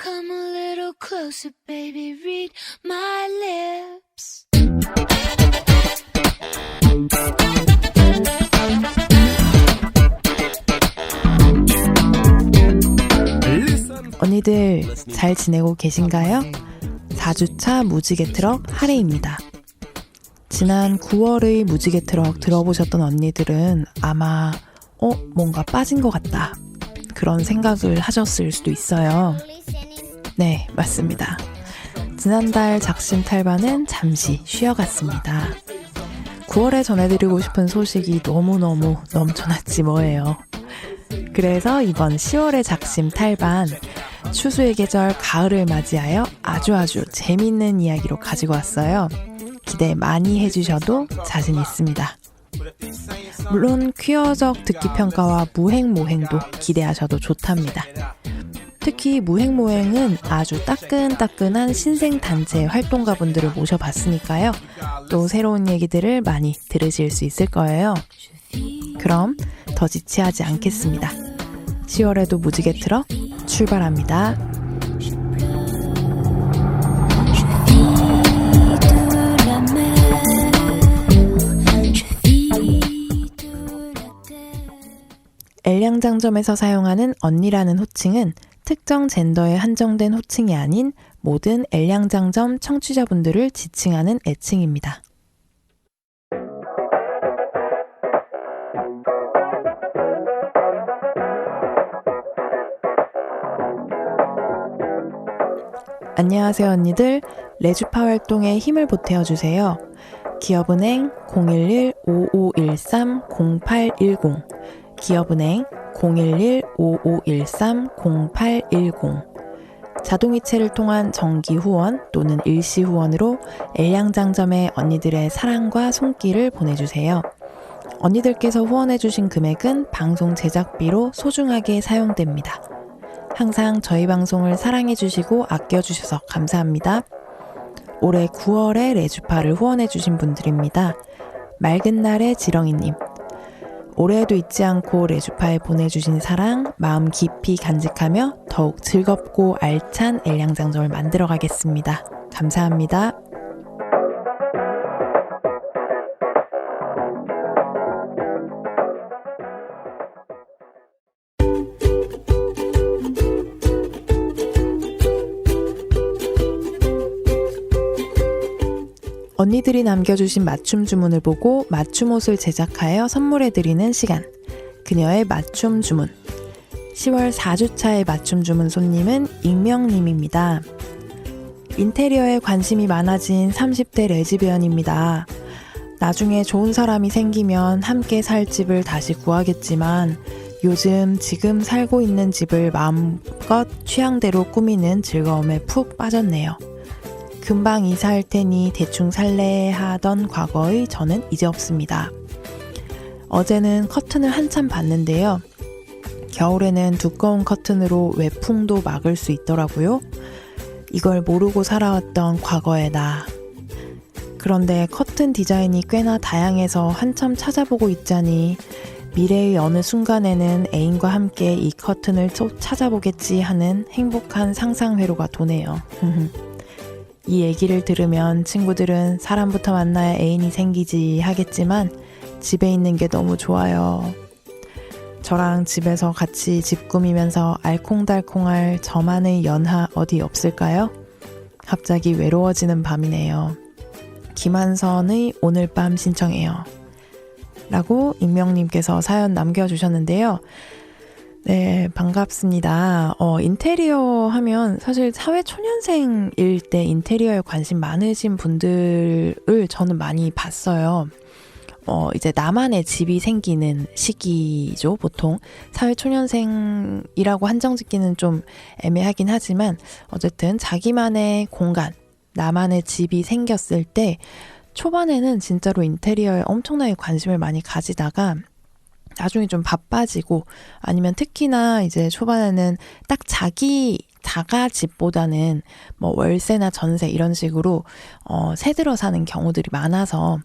Come a little closer, baby, read my lips. 언니들 잘 지내고 계신가요? 4주차 무지개 트럭 하레입니다. 지난 9월의 무지개 트럭 들어보셨던 언니들은 아마 뭔가 빠진 것 같다 그런 생각을 하셨을 수도 있어요. 네, 맞습니다. 지난달 작심 탈반은 잠시 쉬어갔습니다. 9월에 전해드리고 싶은 소식이 너무너무 넘쳐났지 뭐예요. 그래서 이번 10월의 작심 탈반, 추수의 계절 가을을 맞이하여 아주 재밌는 이야기로 가지고 왔어요. 기대 많이 해주셔도 자신 있습니다. 물론 퀴어적 듣기평가와 무행모행도 기대하셔도 좋답니다. 특히 무행모행은 아주 따끈따끈한 신생단체 활동가분들을 모셔봤으니까요. 또 새로운 얘기들을 많이 들으실 수 있을 거예요. 그럼 더 지체하지 않겠습니다. 10월에도 무지개 트럭 출발합니다. 엘량장점에서 사용하는 언니라는 호칭은 특정 젠더에 한정된 호칭이 아닌 모든 엘량장점 청취자분들을 지칭하는 애칭입니다. 안녕하세요 언니들, 레주파 활동에 힘을 보태어주세요. 기업은행 011-5513-0810 기업은행 011-5513-0810 자동이체를 통한 정기 후원 또는 일시 후원으로 엘량장점에 언니들의 사랑과 손길을 보내주세요. 언니들께서 후원해주신 금액은 방송 제작비로 소중하게 사용됩니다. 항상 저희 방송을 사랑해주시고 아껴주셔서 감사합니다. 올해 9월에 레주파를 후원해주신 분들입니다. 맑은 날의 지렁이님, 올해에도 잊지 않고 레주파에 보내주신 사랑 마음 깊이 간직하며 더욱 즐겁고 알찬 엘량장점을 만들어 가겠습니다. 감사합니다. 언니들이 남겨주신 맞춤 주문을 보고 맞춤 옷을 제작하여 선물해드리는 시간. 그녀의 맞춤 주문. 10월 4주차의 맞춤 주문 손님은 익명님입니다. 인테리어에 관심이 많아진 30대 레즈비언입니다. 나중에 좋은 사람이 생기면 함께 살 집을 다시 구하겠지만 요즘 지금 살고 있는 집을 마음껏 취향대로 꾸미는 즐거움에 푹 빠졌네요. 금방 이사할 테니 대충 살래 하던 과거의 저는 이제 없습니다. 어제는 커튼을 한참 봤는데요. 겨울에는 두꺼운 커튼으로 외풍도 막을 수 있더라고요. 이걸 모르고 살아왔던 과거의 나. 그런데 커튼 디자인이 꽤나 다양해서 한참 찾아보고 있자니 미래의 어느 순간에는 애인과 함께 이 커튼을 또 찾아보겠지 하는 행복한 상상회로가 도네요. 이 얘기를 들으면 친구들은 사람부터 만나야 애인이 생기지 하겠지만 집에 있는 게 너무 좋아요. 저랑 집에서 같이 집 꾸미면서 알콩달콩할 저만의 연하 어디 없을까요? 갑자기 외로워지는 밤이네요. 김한선의 오늘 밤 신청해요. 라고 익명님께서 사연 남겨주셨는데요. 네, 반갑습니다. 인테리어 하면 사실 사회초년생일 때 인테리어에 관심 많으신 분들을 저는 많이 봤어요. 이제 나만의 집이 생기는 시기죠, 보통. 사회초년생이라고 한정 짓기는 좀 애매하긴 하지만 어쨌든 자기만의 공간, 나만의 집이 생겼을 때 초반에는 진짜로 인테리어에 엄청나게 관심을 많이 가지다가 나중에 좀 바빠지고 아니면 특히나 이제 초반에는 딱 자가 집보다는 뭐 월세나 전세 이런 식으로 새 들어 사는 경우들이 많아서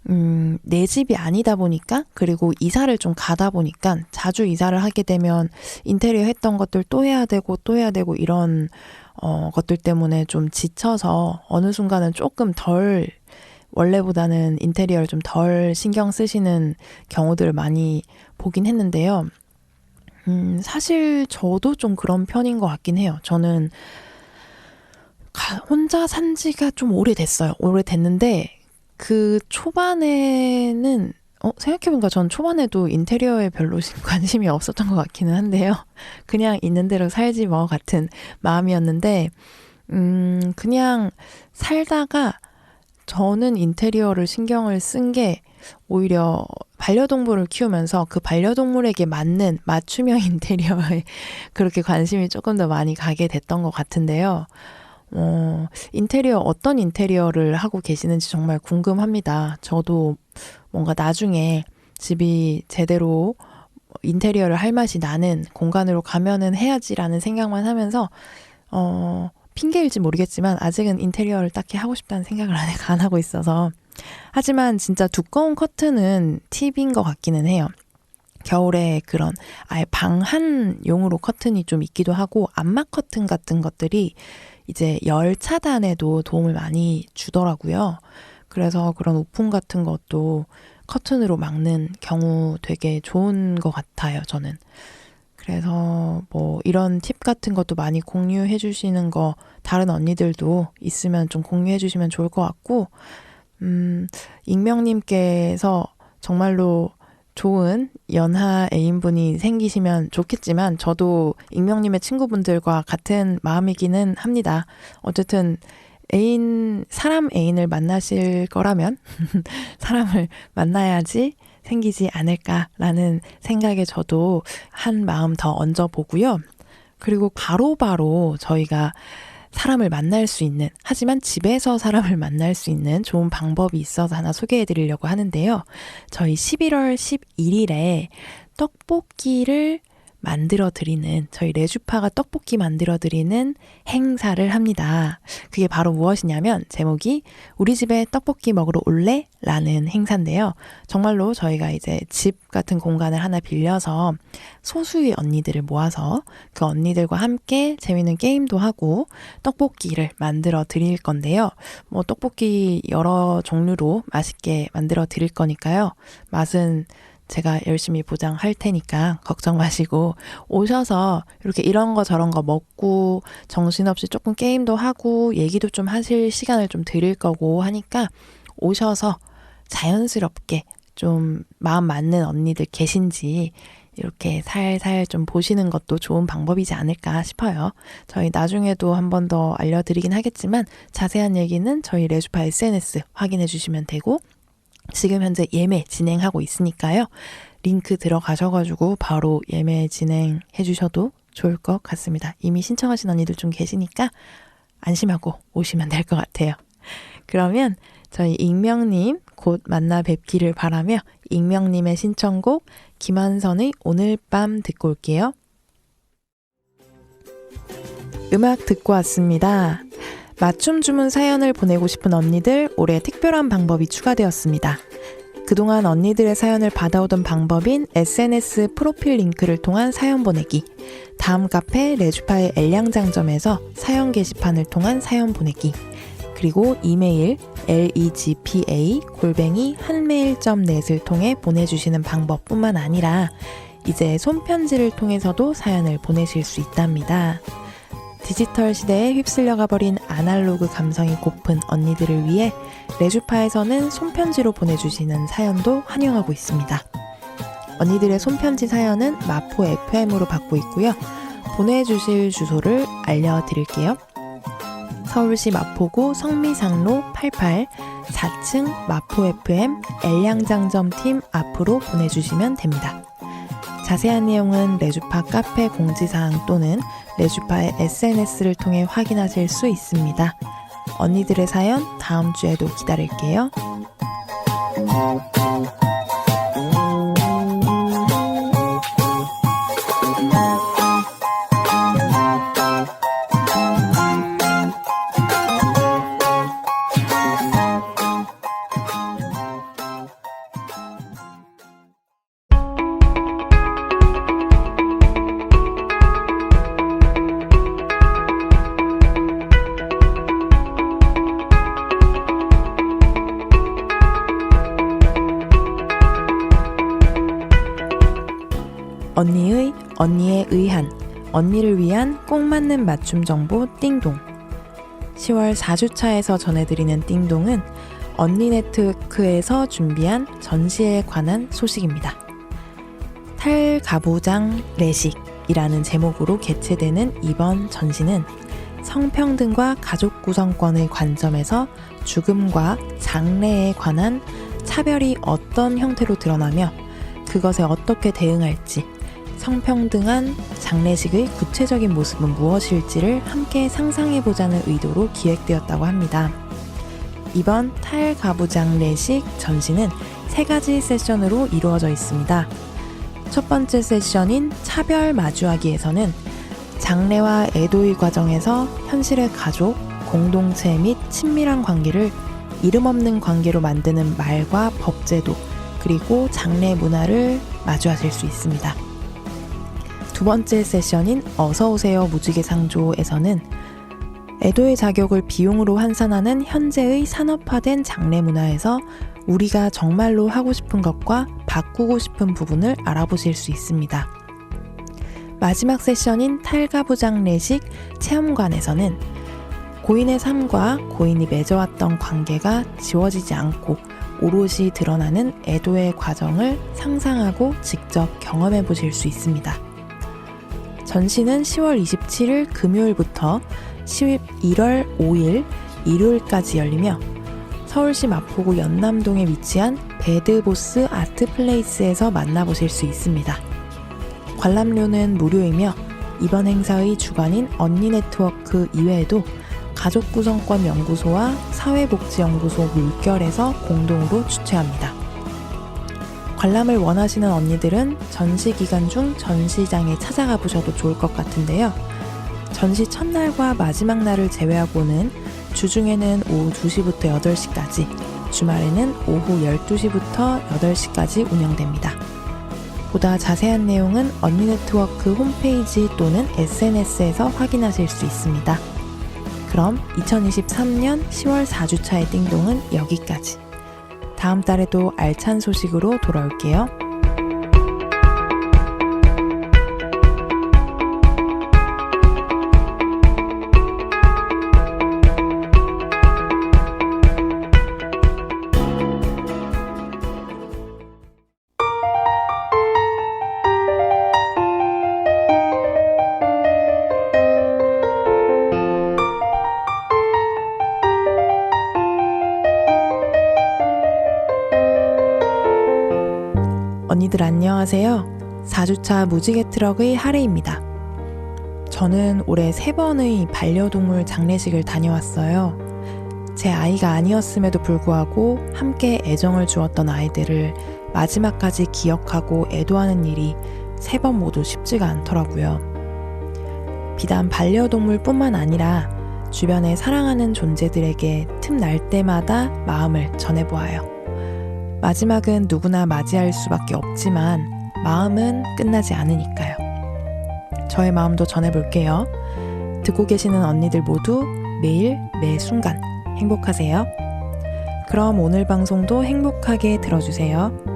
내 집이 아니다 보니까, 그리고 이사를 좀 가다 보니까 자주 이사를 하게 되면 인테리어 했던 것들 또 해야 되고 이런 것들 때문에 좀 지쳐서 어느 순간은 조금 덜, 원래보다는 인테리어를 좀 덜 신경 쓰시는 경우들을 많이 보긴 했는데요. 사실 저도 좀 그런 편인 것 같긴 해요. 저는 혼자 산 지가 좀 오래됐는데 그 초반에는 생각해보니까 전 초반에도 인테리어에 별로 관심이 없었던 것 같기는 한데요. 그냥 있는 대로 살지 뭐 같은 마음이었는데 그냥 살다가 저는 인테리어를 신경을 쓴 게 오히려 반려동물을 키우면서 그 반려동물에게 맞는 맞춤형 인테리어에 그렇게 관심이 조금 더 많이 가게 됐던 것 같은데요. 인테리어, 어떤 인테리어를 하고 계시는지 정말 궁금합니다. 저도 뭔가 나중에 집이 제대로 인테리어를 할 맛이 나는 공간으로 가면은 해야지라는 생각만 하면서, 핑계일지 모르겠지만 아직은 인테리어를 딱히 하고 싶다는 생각을 안 하고 있어서. 하지만 진짜 두꺼운 커튼은 팁인 것 같기는 해요. 겨울에 그런 아예 방한용으로 커튼이 좀 있기도 하고, 암막 커튼 같은 것들이 이제 열 차단에도 도움을 많이 주더라고요. 그래서 그런 오픈 같은 것도 커튼으로 막는 경우 되게 좋은 것 같아요, 저는. 그래서 뭐 이런 팁 같은 것도 많이 공유해 주시는 거 다른 언니들도 있으면 좀 공유해 주시면 좋을 것 같고, 익명님께서 정말로 좋은 연하 애인분이 생기시면 좋겠지만 저도 익명님의 친구분들과 같은 마음이기는 합니다. 어쨌든 사람 애인을 만나실 거라면 사람을 만나야지 생기지 않을까라는 생각에 저도 한 마음 더 얹어보고요. 그리고 바로바로 저희가 사람을 만날 수 있는, 하지만 집에서 사람을 만날 수 있는 좋은 방법이 있어서 하나 소개해 드리려고 하는데요. 저희 11월 11일에 떡볶이를 만들어 드리는, 저희 레주파가 떡볶이 만들어 드리는 행사를 합니다. 그게 바로 무엇이냐면 제목이 우리 집에 떡볶이 먹으러 올래? 라는 행사인데요. 정말로 저희가 이제 집 같은 공간을 하나 빌려서 소수의 언니들을 모아서 그 언니들과 함께 재밌는 게임도 하고 떡볶이를 만들어 드릴 건데요. 뭐 떡볶이 여러 종류로 맛있게 만들어 드릴 거니까요. 맛은 제가 열심히 보장할 테니까 걱정 마시고 오셔서 이렇게 이런 거 저런 거 먹고 정신없이 조금 게임도 하고 얘기도 좀 하실 시간을 좀 드릴 거고 하니까 오셔서 자연스럽게 좀 마음 맞는 언니들 계신지 이렇게 살살 좀 보시는 것도 좋은 방법이지 않을까 싶어요. 저희 나중에도 한 번 더 알려드리긴 하겠지만 자세한 얘기는 저희 레주파 SNS 확인해 주시면 되고, 지금 현재 예매 진행하고 있으니까요. 링크 들어가셔가지고 바로 예매 진행해 주셔도 좋을 것 같습니다. 이미 신청하신 언니들 좀 계시니까 안심하고 오시면 될 것 같아요. 그러면 저희 익명님 곧 만나 뵙기를 바라며 익명님의 신청곡 김한선의 오늘 밤 듣고 올게요. 음악 듣고 왔습니다. 맞춤 주문 사연을 보내고 싶은 언니들, 올해 특별한 방법이 추가되었습니다. 그동안 언니들의 사연을 받아오던 방법인 SNS 프로필 링크를 통한 사연 보내기, 다음 카페 레주파의 엘량장점에서 사연 게시판을 통한 사연 보내기, 그리고 이메일 legpa@한메일.net을 통해 보내주시는 방법뿐만 아니라 이제 손편지를 통해서도 사연을 보내실 수 있답니다. 디지털 시대에 휩쓸려가 버린 아날로그 감성이 고픈 언니들을 위해 레주파에서는 손편지로 보내주시는 사연도 환영하고 있습니다. 언니들의 손편지 사연은 마포 FM으로 받고 있고요. 보내주실 주소를 알려드릴게요. 서울시 마포구 성미상로 88 4층 마포 FM 엘량장점팀 앞으로 보내주시면 됩니다. 자세한 내용은 레주파 카페 공지사항 또는 레주파의 SNS를 통해 확인하실 수 있습니다. 언니들의 사연 다음 주에도 기다릴게요. 언니에 의한, 언니를 위한 꼭 맞는 맞춤 정보 띵동. 10월 4주차에서 전해드리는 띵동은 언니 네트워크에서 준비한 전시회에 관한 소식입니다. 탈가부장 레식이라는 제목으로 개최되는 이번 전시는 성평등과 가족 구성권의 관점에서 죽음과 장래에 관한 차별이 어떤 형태로 드러나며 그것에 어떻게 대응할지, 성평등한 장례식의 구체적인 모습은 무엇일지를 함께 상상해보자는 의도로 기획되었다고 합니다. 이번 탈가부장례식 전시는 3가지 세션으로 이루어져 있습니다. 첫 번째 세션인 차별 마주하기에서는 장래와 애도의 과정에서 현실의 가족, 공동체 및 친밀한 관계를 이름 없는 관계로 만드는 말과 법제도, 그리고 장래 문화를 마주하실 수 있습니다. 두 번째 세션인 어서오세요 무지개상조에서는 애도의 자격을 비용으로 환산하는 현재의 산업화된 장래 문화에서 우리가 정말로 하고 싶은 것과 바꾸고 싶은 부분을 알아보실 수 있습니다. 마지막 세션인 탈가부장례식 체험관에서는 고인의 삶과 고인이 맺어왔던 관계가 지워지지 않고 오롯이 드러나는 애도의 과정을 상상하고 직접 경험해 보실 수 있습니다. 전시는 10월 27일 금요일부터 11월 5일 일요일까지 열리며 서울시 마포구 연남동에 위치한 배드보스 아트플레이스에서 만나보실 수 있습니다. 관람료는 무료이며 이번 행사의 주관인 언니네트워크 이외에도 가족구성권 연구소와 사회복지연구소 물결에서 공동으로 주최합니다. 관람을 원하시는 언니들은 전시 기간 중 전시장에 찾아가 보셔도 좋을 것 같은데요. 전시 첫날과 마지막 날을 제외하고는 주중에는 오후 2시부터 8시까지, 주말에는 오후 12시부터 8시까지 운영됩니다. 보다 자세한 내용은 언니네트워크 홈페이지 또는 SNS에서 확인하실 수 있습니다. 그럼 2023년 10월 4주차의 띵동은 여기까지. 다음 달에도 알찬 소식으로 돌아올게요. 언니들 안녕하세요. 4주차 무지개 트럭의 하레입니다. 저는 올해 3번의 반려동물 장례식을 다녀왔어요. 제 아이가 아니었음에도 불구하고 함께 애정을 주었던 아이들을 마지막까지 기억하고 애도하는 일이 3번 모두 쉽지가 않더라고요. 비단 반려동물뿐만 아니라 주변에 사랑하는 존재들에게 틈날 때마다 마음을 전해보아요. 마지막은 누구나 맞이할 수밖에 없지만 마음은 끝나지 않으니까요. 저의 마음도 전해볼게요. 듣고 계시는 언니들 모두 매일 매 순간 행복하세요. 그럼 오늘 방송도 행복하게 들어주세요.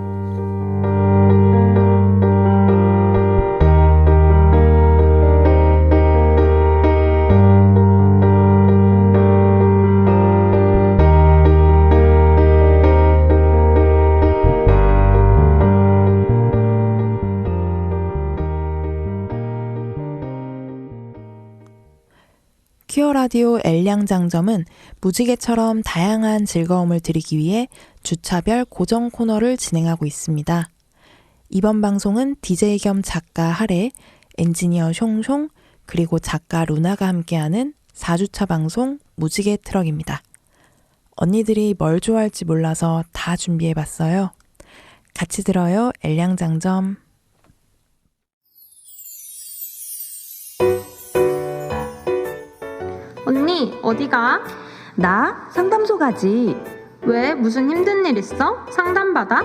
퀴어라디오 엘량장점은 무지개처럼 다양한 즐거움을 드리기 위해 주차별 고정 코너를 진행하고 있습니다. 이번 방송은 DJ 겸 작가 하레, 엔지니어 숑숑, 그리고 작가 루나가 함께하는 4주차 방송 무지개 트럭입니다. 언니들이 뭘 좋아할지 몰라서 다 준비해봤어요. 같이 들어요, 엘량장점. 언니, 어디 가? 나 상담소 가지. 왜? 무슨 힘든 일 있어? 상담받아?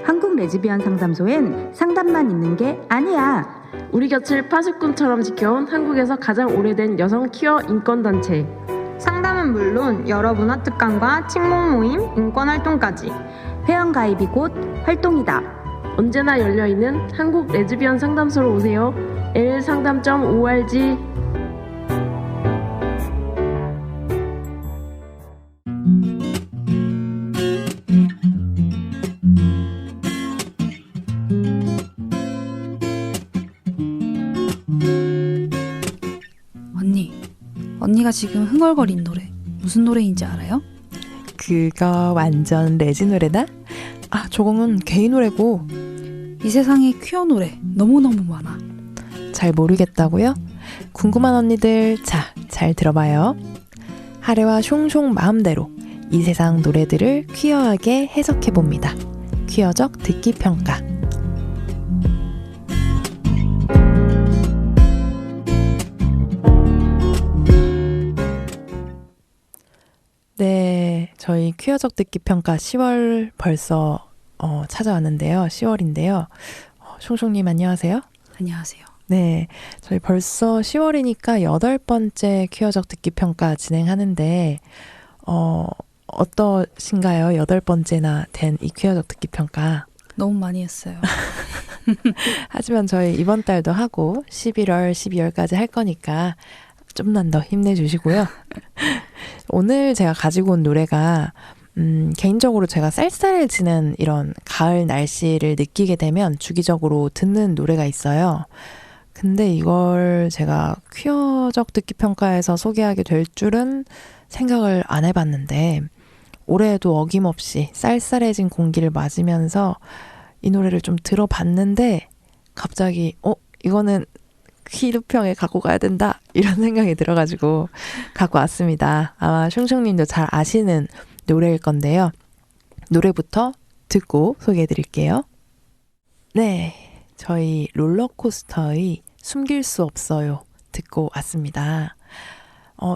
한국 레즈비언 상담소엔 상담만 있는 게 아니야. 우리 곁을 파수꾼처럼 지켜온 한국에서 가장 오래된 여성 퀴어 인권단체. 상담은 물론 여러 문화특강과 친목 모임, 인권활동까지. 회원가입이 곧 활동이다. 언제나 열려있는 한국 레즈비언 상담소로 오세요. l상담.org. 언니가 지금 흥얼거린 노래 무슨 노래인지 알아요? 그거 완전 레지 노래다? 아, 저거는 게이 노래고. 이 세상에 퀴어 노래 너무너무 많아. 잘 모르겠다고요? 궁금한 언니들, 자, 잘 들어봐요. 하레와 숑숑 마음대로 이 세상 노래들을 퀴어하게 해석해봅니다. 퀴어적 듣기 평가. 네, 저희 퀴어적 듣기 평가 10월 벌써 찾아왔는데요. 10월인데요. 숑숑님 안녕하세요. 안녕하세요. 네, 저희 벌써 10월이니까 8번째 퀴어적 듣기 평가 진행하는데 어떠신가요? 8번째나 된 이 퀴어적 듣기 평가. 너무 많이 했어요. 하지만 저희 이번 달도 하고 11월, 12월까지 할 거니까 좀만 더 힘내주시고요. 오늘 제가 가지고 온 노래가 개인적으로 제가 쌀쌀해지는 이런 가을 날씨를 느끼게 되면 주기적으로 듣는 노래가 있어요. 근데 이걸 제가 퀴어적 듣기 평가에서 소개하게 될 줄은 생각을 안 해봤는데 올해에도 어김없이 쌀쌀해진 공기를 맞으면서 이 노래를 좀 들어봤는데 갑자기 이거는 퀴드평에 갖고 가야 된다 이런 생각이 들어가지고 갖고 왔습니다. 아마 숑숑님도 잘 아시는 노래일 건데요. 노래부터 듣고 소개해드릴게요. 네, 저희 롤러코스터의 숨길 수 없어요 듣고 왔습니다.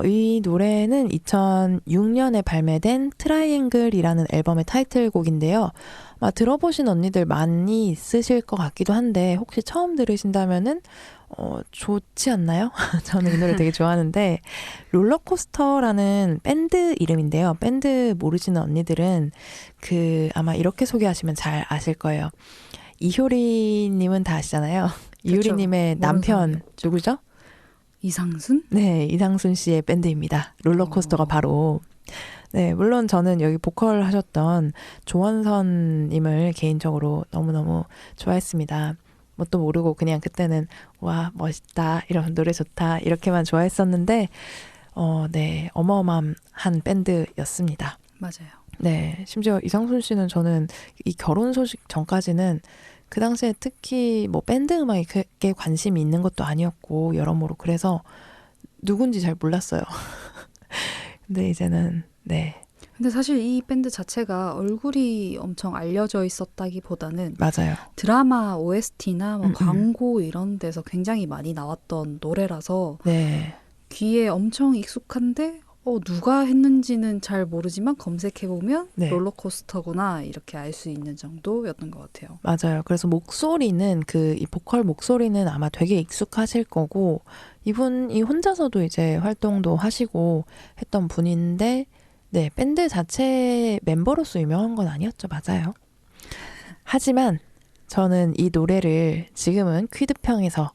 이 노래는 2006년에 발매된 트라이앵글이라는 앨범의 타이틀곡인데요. 들어보신 언니들 많이 있으실 것 같기도 한데 혹시 처음 들으신다면은 좋지 않나요? 저는 이 노래 되게 좋아하는데 롤러코스터라는 밴드 이름인데요. 밴드 모르시는 언니들은 아마 이렇게 소개하시면 잘 아실 거예요. 이효리님은 다 아시잖아요. 이효리님의 남편 누구죠? 이상순? 네, 이상순 씨의 밴드입니다. 롤러코스터가 바로. 네, 물론 저는 여기 보컬 하셨던 조원선님을 개인적으로 너무너무 좋아했습니다. 뭣도 모르고 그냥 그때는 와, 멋있다, 이런 노래 좋다, 이렇게만 좋아했었는데, 네, 어마어마한 밴드였습니다. 맞아요. 네, 심지어 이상순 씨는 저는 이 결혼 소식 전까지는 그 당시에 특히 뭐 밴드 음악에 그렇게 관심이 있는 것도 아니었고 여러모로 그래서 누군지 잘 몰랐어요. 근데 이제는 네. 근데 사실 이 밴드 자체가 얼굴이 엄청 알려져 있었다기보다는 맞아요. 드라마 OST나 뭐 광고 이런 데서 굉장히 많이 나왔던 노래라서 네. 귀에 엄청 익숙한데 누가 했는지는 잘 모르지만 검색해보면 네. 롤러코스터구나 이렇게 알 수 있는 정도였던 것 같아요. 맞아요. 그래서 목소리는 이 보컬 목소리는 아마 되게 익숙하실 거고 이분이 혼자서도 이제 활동도 하시고 했던 분인데 네, 밴드 자체 멤버로서 유명한 건 아니었죠. 맞아요. 하지만 저는 이 노래를 지금은 퀴드평에서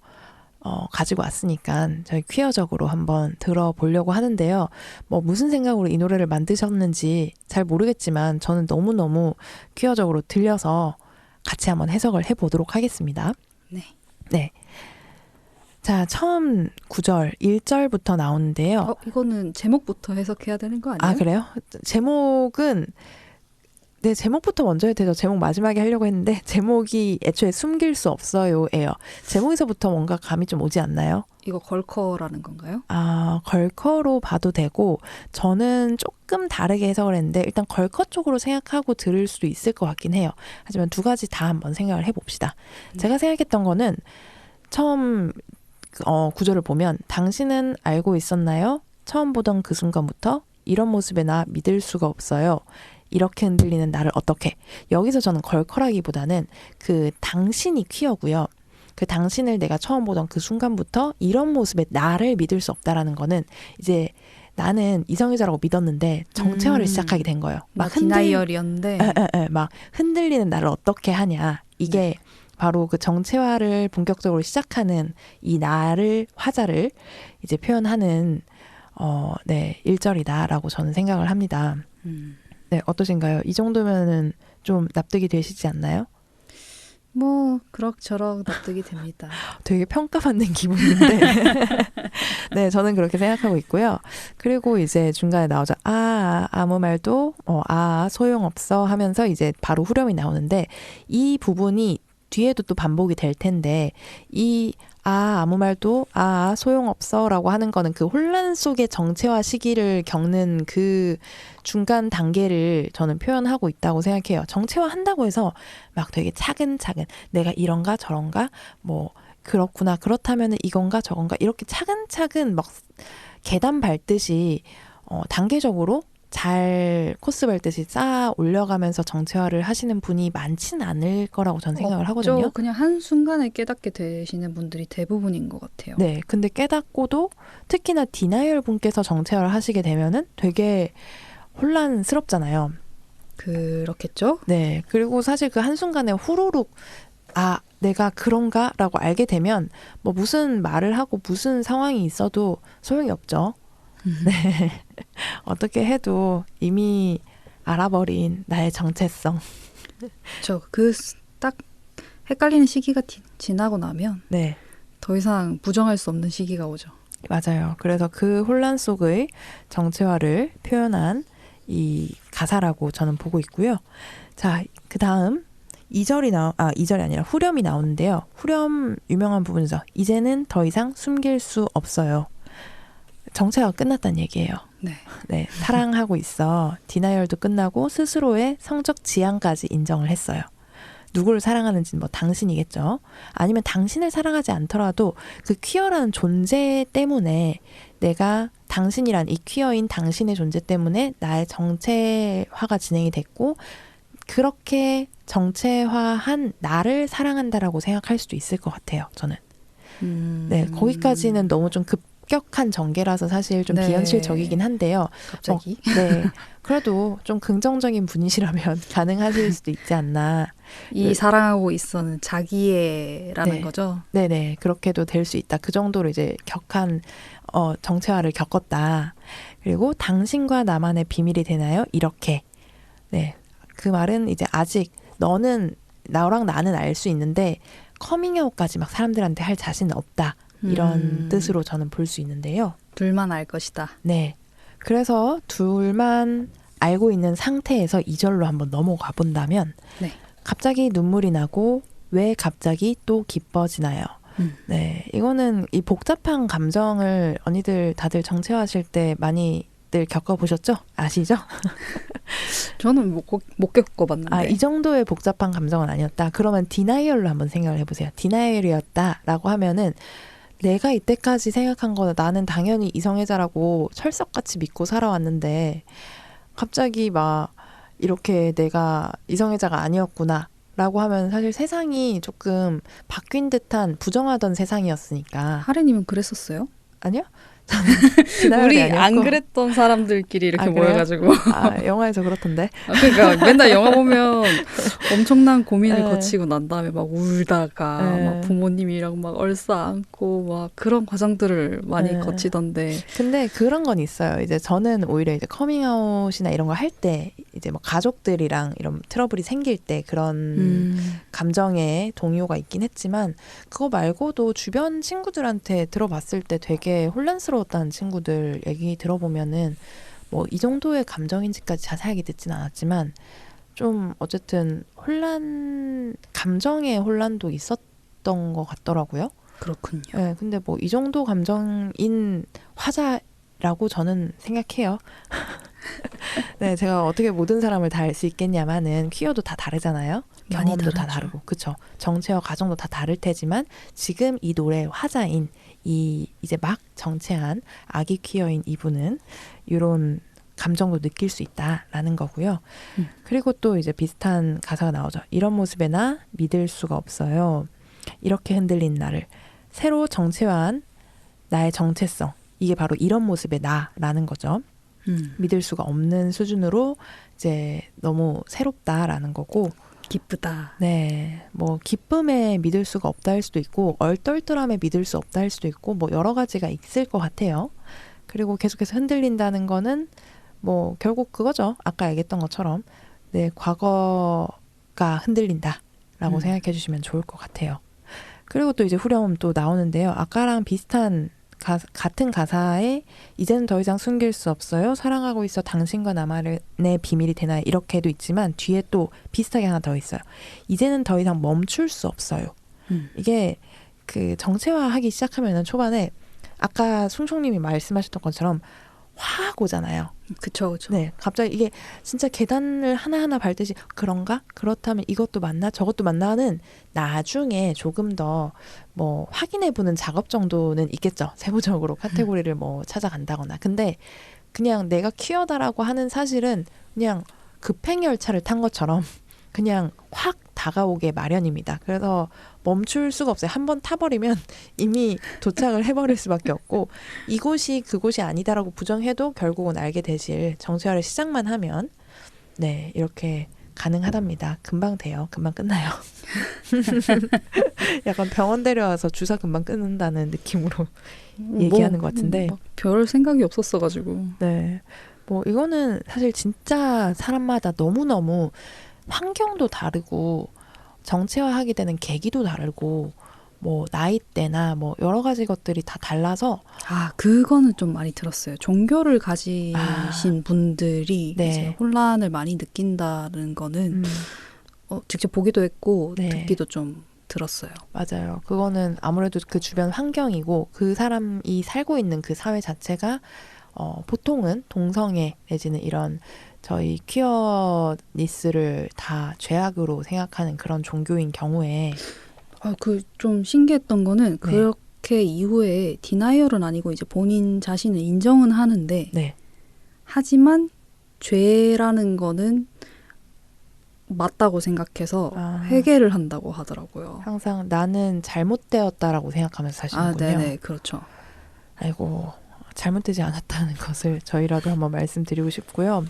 가지고 왔으니까 저희 퀴어적으로 한번 들어보려고 하는데요. 뭐 무슨 생각으로 이 노래를 만드셨는지 잘 모르겠지만 저는 너무너무 퀴어적으로 들려서 같이 한번 해석을 해보도록 하겠습니다. 네. 네. 자, 처음 9절, 1절부터 나오는데요. 이거는 제목부터 해석해야 되는 거 아니에요? 아, 그래요? 제목은 네, 제목부터 먼저 해도 되죠. 제목 마지막에 하려고 했는데 제목이 애초에 숨길 수 없어요예요. 제목에서부터 뭔가 감이 좀 오지 않나요? 이거 걸커라는 건가요? 아, 걸커로 봐도 되고 저는 조금 다르게 해석을 했는데 일단 걸커 쪽으로 생각하고 들을 수도 있을 것 같긴 해요. 하지만 두 가지 다 한번 생각을 해봅시다. 제가 생각했던 거는 처음 구절을 보면 당신은 알고 있었나요? 처음 보던 그 순간부터 이런 모습에 나 믿을 수가 없어요. 이렇게 흔들리는 나를 어떻게. 여기서 저는 걸커라기보다는 당신이 퀴어고요. 당신을 내가 처음 보던 그 순간부터 이런 모습에 나를 믿을 수 없다라는 거는 이제 나는 이성애자라고 믿었는데 정체화를 시작하게 된 거예요. 막 디나이얼이었는데 막 흔들리는 나를 어떻게 하냐. 이게 바로 그 정체화를 본격적으로 시작하는 이 화자를 이제 표현하는 네, 1절이다라고 저는 생각을 합니다. 네, 어떠신가요? 이 정도면은 좀 납득이 되시지 않나요? 뭐 그럭저럭 납득이 됩니다. 되게 평가받는 기분인데 네, 저는 그렇게 생각하고 있고요. 그리고 이제 중간에 나오죠. 아무 말도 소용없어 하면서 이제 바로 후렴이 나오는데 이 부분이 뒤에도 또 반복이 될 텐데 아무 말도 소용없어 라고 하는 거는 그 혼란 속의 정체화 시기를 겪는 그 중간 단계를 저는 표현하고 있다고 생각해요. 정체화 한다고 해서 막 되게 차근차근 내가 이런가 저런가 뭐 그렇구나 그렇다면 이건가 저건가 이렇게 차근차근 막 계단 밟듯이 단계적으로 잘 코스 밟듯이 쌓아 올려가면서 정체화를 하시는 분이 많지는 않을 거라고 전 생각을 하거든요. 그냥 한순간에 깨닫게 되시는 분들이 대부분인 것 같아요. 네, 근데 깨닫고도 특히나 디나이얼 분께서 정체화를 하시게 되면은 되게 혼란스럽잖아요. 그렇겠죠? 네, 그리고 사실 그 한순간에 후루룩 내가 그런가? 라고 알게 되면 뭐 무슨 말을 하고 무슨 상황이 있어도 소용이 없죠. 네. 어떻게 해도 이미 알아버린 나의 정체성. 딱 헷갈리는 시기가 지나고 나면 네. 더 이상 부정할 수 없는 시기가 오죠. 맞아요. 그래서 그 혼란 속의 정체화를 표현한 이 가사라고 저는 보고 있고요. 자, 그 다음 2절이 아니라 후렴이 나오는데요. 후렴 유명한 부분이죠. 이제는 더 이상 숨길 수 없어요. 정체가 끝났다는 얘기예요. 네, 사랑하고 있어. 디나이얼도 끝나고 스스로의 성적 지향까지 인정을 했어요. 누구를 사랑하는지는 뭐 당신이겠죠. 아니면 당신을 사랑하지 않더라도 그 퀴어라는 존재 때문에 내가 당신이란 이 퀴어인 당신의 존재 때문에 나의 정체화가 진행이 됐고 그렇게 정체화한 나를 사랑한다라고 생각할 수도 있을 것 같아요. 저는. 네, 거기까지는 너무 좀 급격한 전개라서 사실 좀 네. 비현실적이긴 한데요. 갑자기? 네. 그래도 좀 긍정적인 분이시라면 가능하실 수도 있지 않나. 이 사랑하고 있어는 자기애라는 네. 거죠. 네네. 그렇게도 될 수 있다. 그 정도로 이제 격한 정체화를 겪었다. 그리고 당신과 나만의 비밀이 되나요? 이렇게. 네. 그 말은 이제 아직 너랑 나는 알 수 있는데 커밍아웃까지 막 사람들한테 할 자신은 없다. 이런 뜻으로 저는 볼 수 있는데요. 둘만 알 것이다. 네. 그래서 둘만 알고 있는 상태에서 2절로 한번 넘어가 본다면 네. 갑자기 눈물이 나고 왜 갑자기 또 기뻐지나요? 네. 이거는 이 복잡한 감정을 언니들 다들 정체화하실 때 많이들 겪어보셨죠? 아시죠? 저는 못 겪어봤는데. 이 정도의 복잡한 감정은 아니었다. 그러면 디나이얼로 한번 생각을 해보세요. 디나이얼이었다라고 하면은 내가 이때까지 생각한 거는 나는 당연히 이성애자라고 철석같이 믿고 살아왔는데 갑자기 막 이렇게 내가 이성애자가 아니었구나 라고 하면 사실 세상이 조금 바뀐 듯한 부정하던 세상이었으니까. 하리님은 그랬었어요? 아니요? 우리 아니었고. 안 그랬던 사람들끼리 이렇게 모여가지고. 영화에서 그렇던데. 그러니까 맨날 영화 보면 엄청난 고민을 네. 거치고 난 다음에 막 울다가 네. 막 부모님이랑 막 얼싸안고 막 그런 과정들을 많이 네. 거치던데. 근데 그런 건 있어요. 이제 저는 오히려 이제 커밍아웃이나 이런 거 할 때 이제 뭐 가족들이랑 이런 트러블이 생길 때 그런 감정에 동요가 있긴 했지만 그거 말고도 주변 친구들한테 들어봤을 때 되게 혼란스러웠다는 친구들 얘기 들어보면은 뭐 이 정도의 감정인지까지 자세하게 듣진 않았지만 좀 어쨌든 감정의 혼란도 있었던 것 같더라고요. 그렇군요. 네, 근데 뭐 이 정도 감정인 화자라고 저는 생각해요. 네, 제가 어떻게 모든 사람을 다 알 수 있겠냐마는 퀴어도 다 다르잖아요. 많이 경험도 다 다르죠. 다르고, 그쵸. 정체와 과정도 다 다를 테지만 지금 이 노래 화자인 이제 막 정체한 아기 퀴어인 이분은 이런 감정도 느낄 수 있다라는 거고요. 그리고 또 이제 비슷한 가사가 나오죠. 이런 모습에 나 믿을 수가 없어요. 이렇게 흔들린 나를 새로 정체화한 나의 정체성. 이게 바로 이런 모습의 나라는 거죠. 믿을 수가 없는 수준으로 이제 너무 새롭다라는 거고 기쁘다. 네, 뭐 기쁨에 믿을 수가 없다 할 수도 있고 얼떨떨함에 믿을 수 없다 할 수도 있고 뭐 여러 가지가 있을 것 같아요. 그리고 계속해서 흔들린다는 거는 뭐 결국 그거죠. 아까 얘기했던 것처럼 내 과거가 흔들린다라고 생각해 주시면 좋을 것 같아요. 그리고 또 이제 후렴 또 나오는데요. 아까랑 비슷한 같은 가사에 이제는 더 이상 숨길 수 없어요. 사랑하고 있어 당신과 나만의 비밀이 되나요? 이렇게도 있지만 뒤에 또 비슷하게 하나 더 있어요. 이제는 더 이상 멈출 수 없어요. 이게 그 정체화하기 시작하면은 초반에 아까 숭숭님이 말씀하셨던 것처럼 확 오잖아요. 그쵸. 네, 갑자기 이게 진짜 계단을 하나하나 밟듯이 그런가? 그렇다면 이것도 맞나? 저것도 맞나는 나중에 조금 더 뭐 확인해보는 작업 정도는 있겠죠. 세부적으로 카테고리를 뭐 찾아간다거나. 근데 그냥 내가 퀴어다라고 하는 사실은 그냥 급행열차를 탄 것처럼 그냥 확 다가오게 마련입니다. 그래서 멈출 수가 없어요. 한번 타버리면 이미 도착을 해버릴 수밖에 없고 이곳이 그곳이 아니다라고 부정해도 결국은 알게 되실 정체화를 시작만 하면 네 이렇게 가능하답니다. 금방 돼요. 금방 끝나요. 약간 병원 데려와서 주사 금방 끊는다는 느낌으로 얘기하는 것 같은데 별 생각이 없었어가지고 네, 뭐 이거는 사실 진짜 사람마다 너무너무 환경도 다르고 정체화하게 되는 계기도 다르고 뭐 나이대나 뭐 여러 가지 것들이 다 달라서 그거는 좀 많이 들었어요. 종교를 가지신 분들이 네. 이제 혼란을 많이 느낀다는 거는 직접 보기도 했고 네. 듣기도 좀 들었어요. 맞아요. 그거는 아무래도 그 주변 환경이고 그 사람이 살고 있는 그 사회 자체가 보통은 동성애 내지는 이런 저희 퀴어니스를 다 죄악으로 생각하는 그런 종교인 경우에 그 좀 신기했던 거는 네. 그렇게 이후에 디나이얼은 아니고 이제 본인 자신을 인정은 하는데 네. 하지만 죄라는 거는 맞다고 생각해서 회개를 한다고 하더라고요. 항상 나는 잘못되었다라고 생각하면서 사시는군요. 네네, 그렇죠. 아이고, 잘못되지 않았다는 것을 저희라도 한번 말씀드리고 싶고요.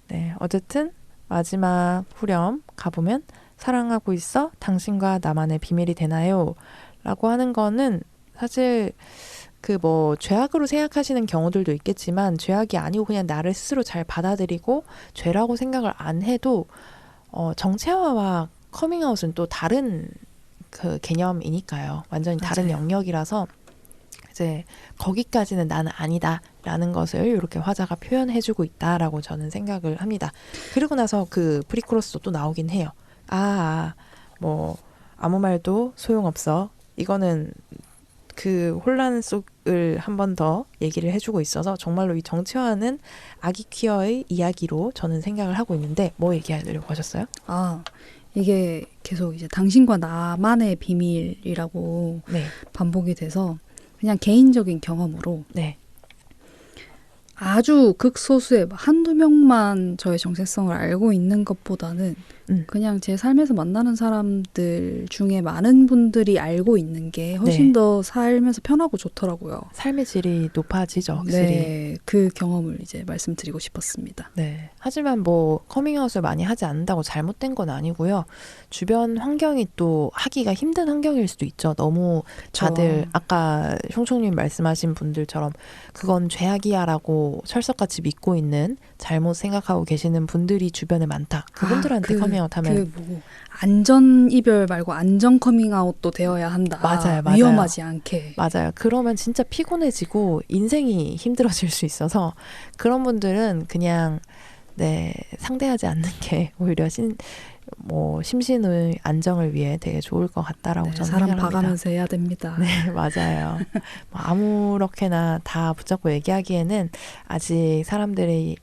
네, 어쨌든 마지막 후렴 가보면 사랑하고 있어? 당신과 나만의 비밀이 되나요? 라고 하는 거는 사실 그 뭐 죄악으로 생각하시는 경우들도 있겠지만 죄악이 아니고 그냥 나를 스스로 잘 받아들이고 죄라고 생각을 안 해도 정체화와 커밍아웃은 또 다른 그 개념이니까요. 완전히 다른 맞아요. 영역이라서 이제 거기까지는 나는 아니다라는 것을 이렇게 화자가 표현해주고 있다라고 저는 생각을 합니다. 그리고 나서 그 프리코러스도 또 나오긴 해요. 뭐 아무 말도 소용없어. 이거는 그 혼란 속을 한 번 더 얘기를 해주고 있어서 정말로 이 정체화는 아기 퀴어의 이야기로 저는 생각을 하고 있는데 뭐 얘기하려고 하셨어요? 이게 계속 이제 당신과 나만의 비밀이라고 네. 반복이 돼서 그냥 개인적인 경험으로 네. 아주 극소수의 한두 명만 저의 정체성을 알고 있는 것보다는 그냥 제 삶에서 만나는 사람들 중에 많은 분들이 알고 있는 게 훨씬 네. 더 살면서 편하고 좋더라고요. 삶의 질이 높아지죠, 확실히. 네, 그 경험을 이제 말씀드리고 싶었습니다. 네. 하지만 뭐 커밍아웃을 많이 하지 않는다고 잘못된 건 아니고요. 주변 환경이 또 하기가 힘든 환경일 수도 있죠. 너무 다들 아까 숑숑님 말씀하신 분들처럼 그건 죄악이야라고 철석같이 믿고 있는 잘못 생각하고 계시는 분들이 주변에 많다. 그분들한테 커밍아웃하면 안전 이별 말고 안전 커밍아웃도 되어야 한다. 맞아요. 위험하지 않게. 맞아요. 그러면 진짜 피곤해지고 인생이 힘들어질 수 있어서 그런 분들은 그냥 상대하지 않는 게 오히려 심신의 안정을 위해 되게 좋을 것 같다라고 저는 사람 생각합니다. 봐가면서 해야 됩니다. 네, 맞아요. 뭐 아무렇게나 다 붙잡고 얘기하기에는 아직 사람들이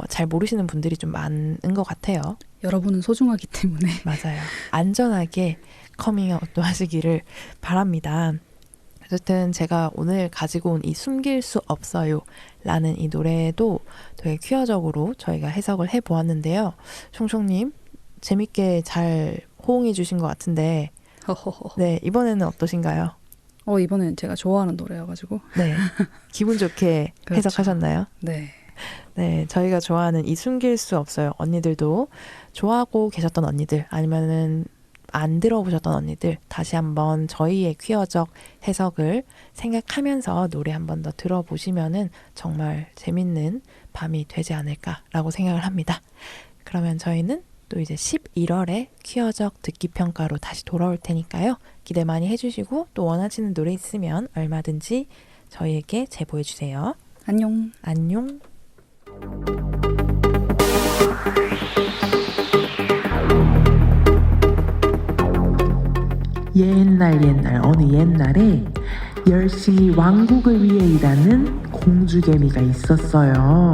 잘 모르시는 분들이 좀 많은 것 같아요. 여러분은 소중하기 때문에. 맞아요. 안전하게 커밍아웃도 하시기를 바랍니다. 어쨌든 제가 오늘 가지고 온 이 숨길 수 없어요 라는 이 노래도 되게 퀴어적으로 저희가 해석을 해보았는데요. 숑숑님 재밌게 잘 호응해 주신 것 같은데 네, 이번에는 어떠신가요? 이번엔 제가 좋아하는 노래여가지고. 네, 기분 좋게 그렇죠. 해석하셨나요? 네. 네, 저희가 좋아하는 이 숨길 수 없어요. 언니들도 좋아하고 계셨던 언니들 아니면은 안 들어보셨던 언니들 다시 한번 저희의 퀴어적 해석을 생각하면서 노래 한 번 더 들어보시면은 정말 재밌는 밤이 되지 않을까라고 생각을 합니다. 그러면 저희는 또 이제 11월에 퀴어적 듣기 평가로 다시 돌아올 테니까요. 기대 많이 해주시고 또 원하시는 노래 있으면 얼마든지 저희에게 제보해 주세요. 안녕. 안녕. 옛날 어느 옛날에 열심히 왕국을 위해 일하는 공주개미가 있었어요.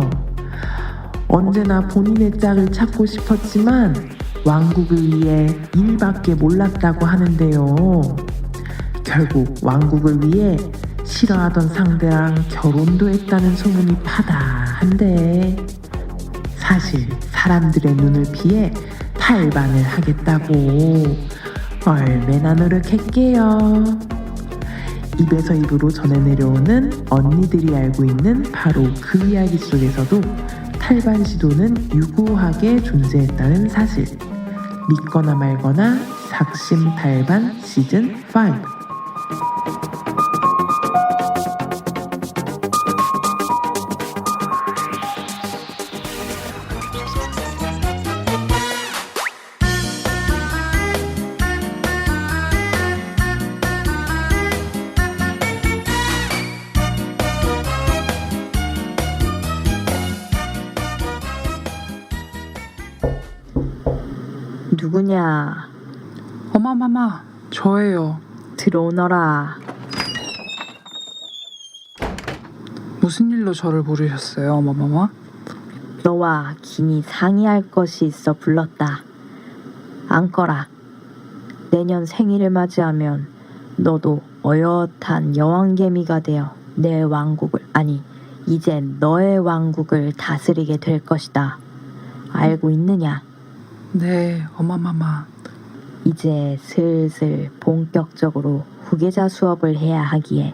언제나 본인의 짝을 찾고 싶었지만 왕국을 위해 일밖에 몰랐다고 하는데요. 결국 왕국을 위해 싫어하던 상대랑 결혼도 했다는 소문이 파다한데 사실 사람들의 눈을 피해 탈반을 하겠다고 얼마나 노력했게요. 입에서 입으로 전해 내려오는 언니들이 알고 있는 바로 그 이야기 속에서도 탈반 시도는 유구하게 존재했다는 사실. 믿거나 말거나 작심탈반 시즌 5. 누구냐? 어마마마, 저예요. 들어오너라. 무슨 일로 저를 부르셨어요, 어마마마? 너와 긴히 상의할 것이 있어 불렀다. 안거라. 내년 생일을 맞이하면 너도 어엿한 여왕개미가 되어 내 왕국을, 아니 이젠 너의 왕국을 다스리게 될 것이다. 알고 있느냐? 네, 어마마마. 이제 슬슬 본격적으로 후계자 수업을 해야 하기에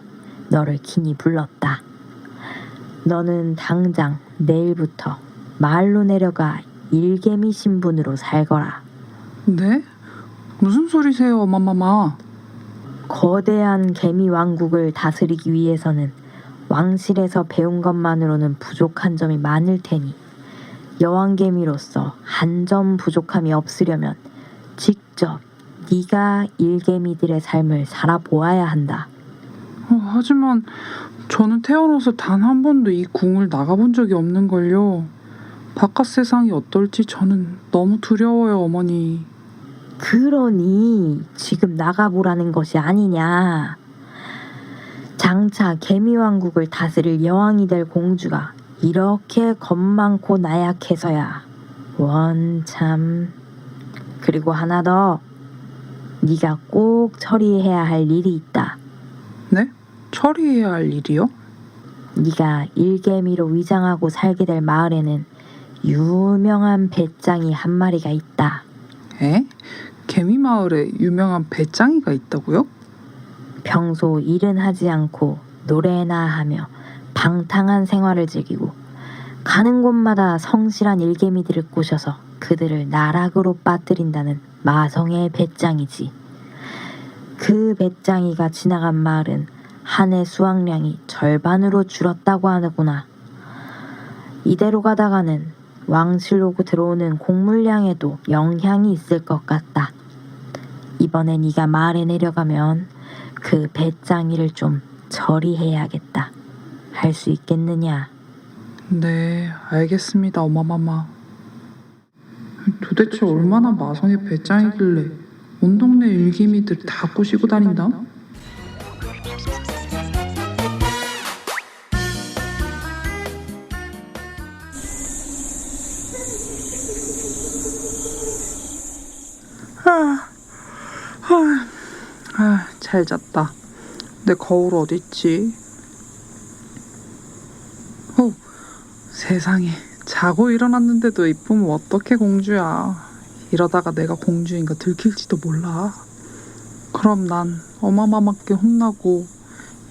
너를 긴히 불렀다. 너는 당장 내일부터 마을로 내려가 일개미 신분으로 살거라. 네? 무슨 소리세요, 어마마마? 거대한 개미 왕국을 다스리기 위해서는 왕실에서 배운 것만으로는 부족한 점이 많을 테니 여왕개미로서 한 점 부족함이 없으려면 직접 네가 일개미들의 삶을 살아보아야 한다. 하지만 저는 태어나서 단 한 번도 이 궁을 나가본 적이 없는걸요. 바깥 세상이 어떨지 저는 너무 두려워요, 어머니. 그러니 지금 나가보라는 것이 아니냐. 장차 개미왕국을 다스릴 여왕이 될 공주가 이렇게 겁 많고 나약해서야. 원참. 그리고 하나 더. 네가 꼭 처리해야 할 일이 있다. 네? 처리해야 할 일이요? 네가 일개미로 위장하고 살게 될 마을에는 유명한 배짱이 한 마리가 있다. 에? 개미마을에 유명한 배짱이가 있다고요? 평소 일은 하지 않고 노래나 하며 방탕한 생활을 즐기고 가는 곳마다 성실한 일개미들을 꼬셔서 그들을 나락으로 빠뜨린다는 마성의 배짱이지. 그 배짱이가 지나간 마을은 한 해 수확량이 절반으로 줄었다고 하는구나. 이대로 가다가는 왕실로 들어오는 곡물량에도 영향이 있을 것 같다. 이번에 네가 마을에 내려가면 그 배짱이를 좀 처리해야겠다. 할 수 있겠느냐? 네, 알겠습니다, 어마마마. 도대체 얼마나 마성의 배짱이길래 온 동네 일개미들이 다 꼬시고 다닌다? 잘 잤다. 내 거울 어딨지? 세상에, 자고 일어났는데도 이쁘면 어떡해, 공주야. 이러다가 내가 공주인가 들킬지도 몰라. 그럼 난 어마마마께 혼나고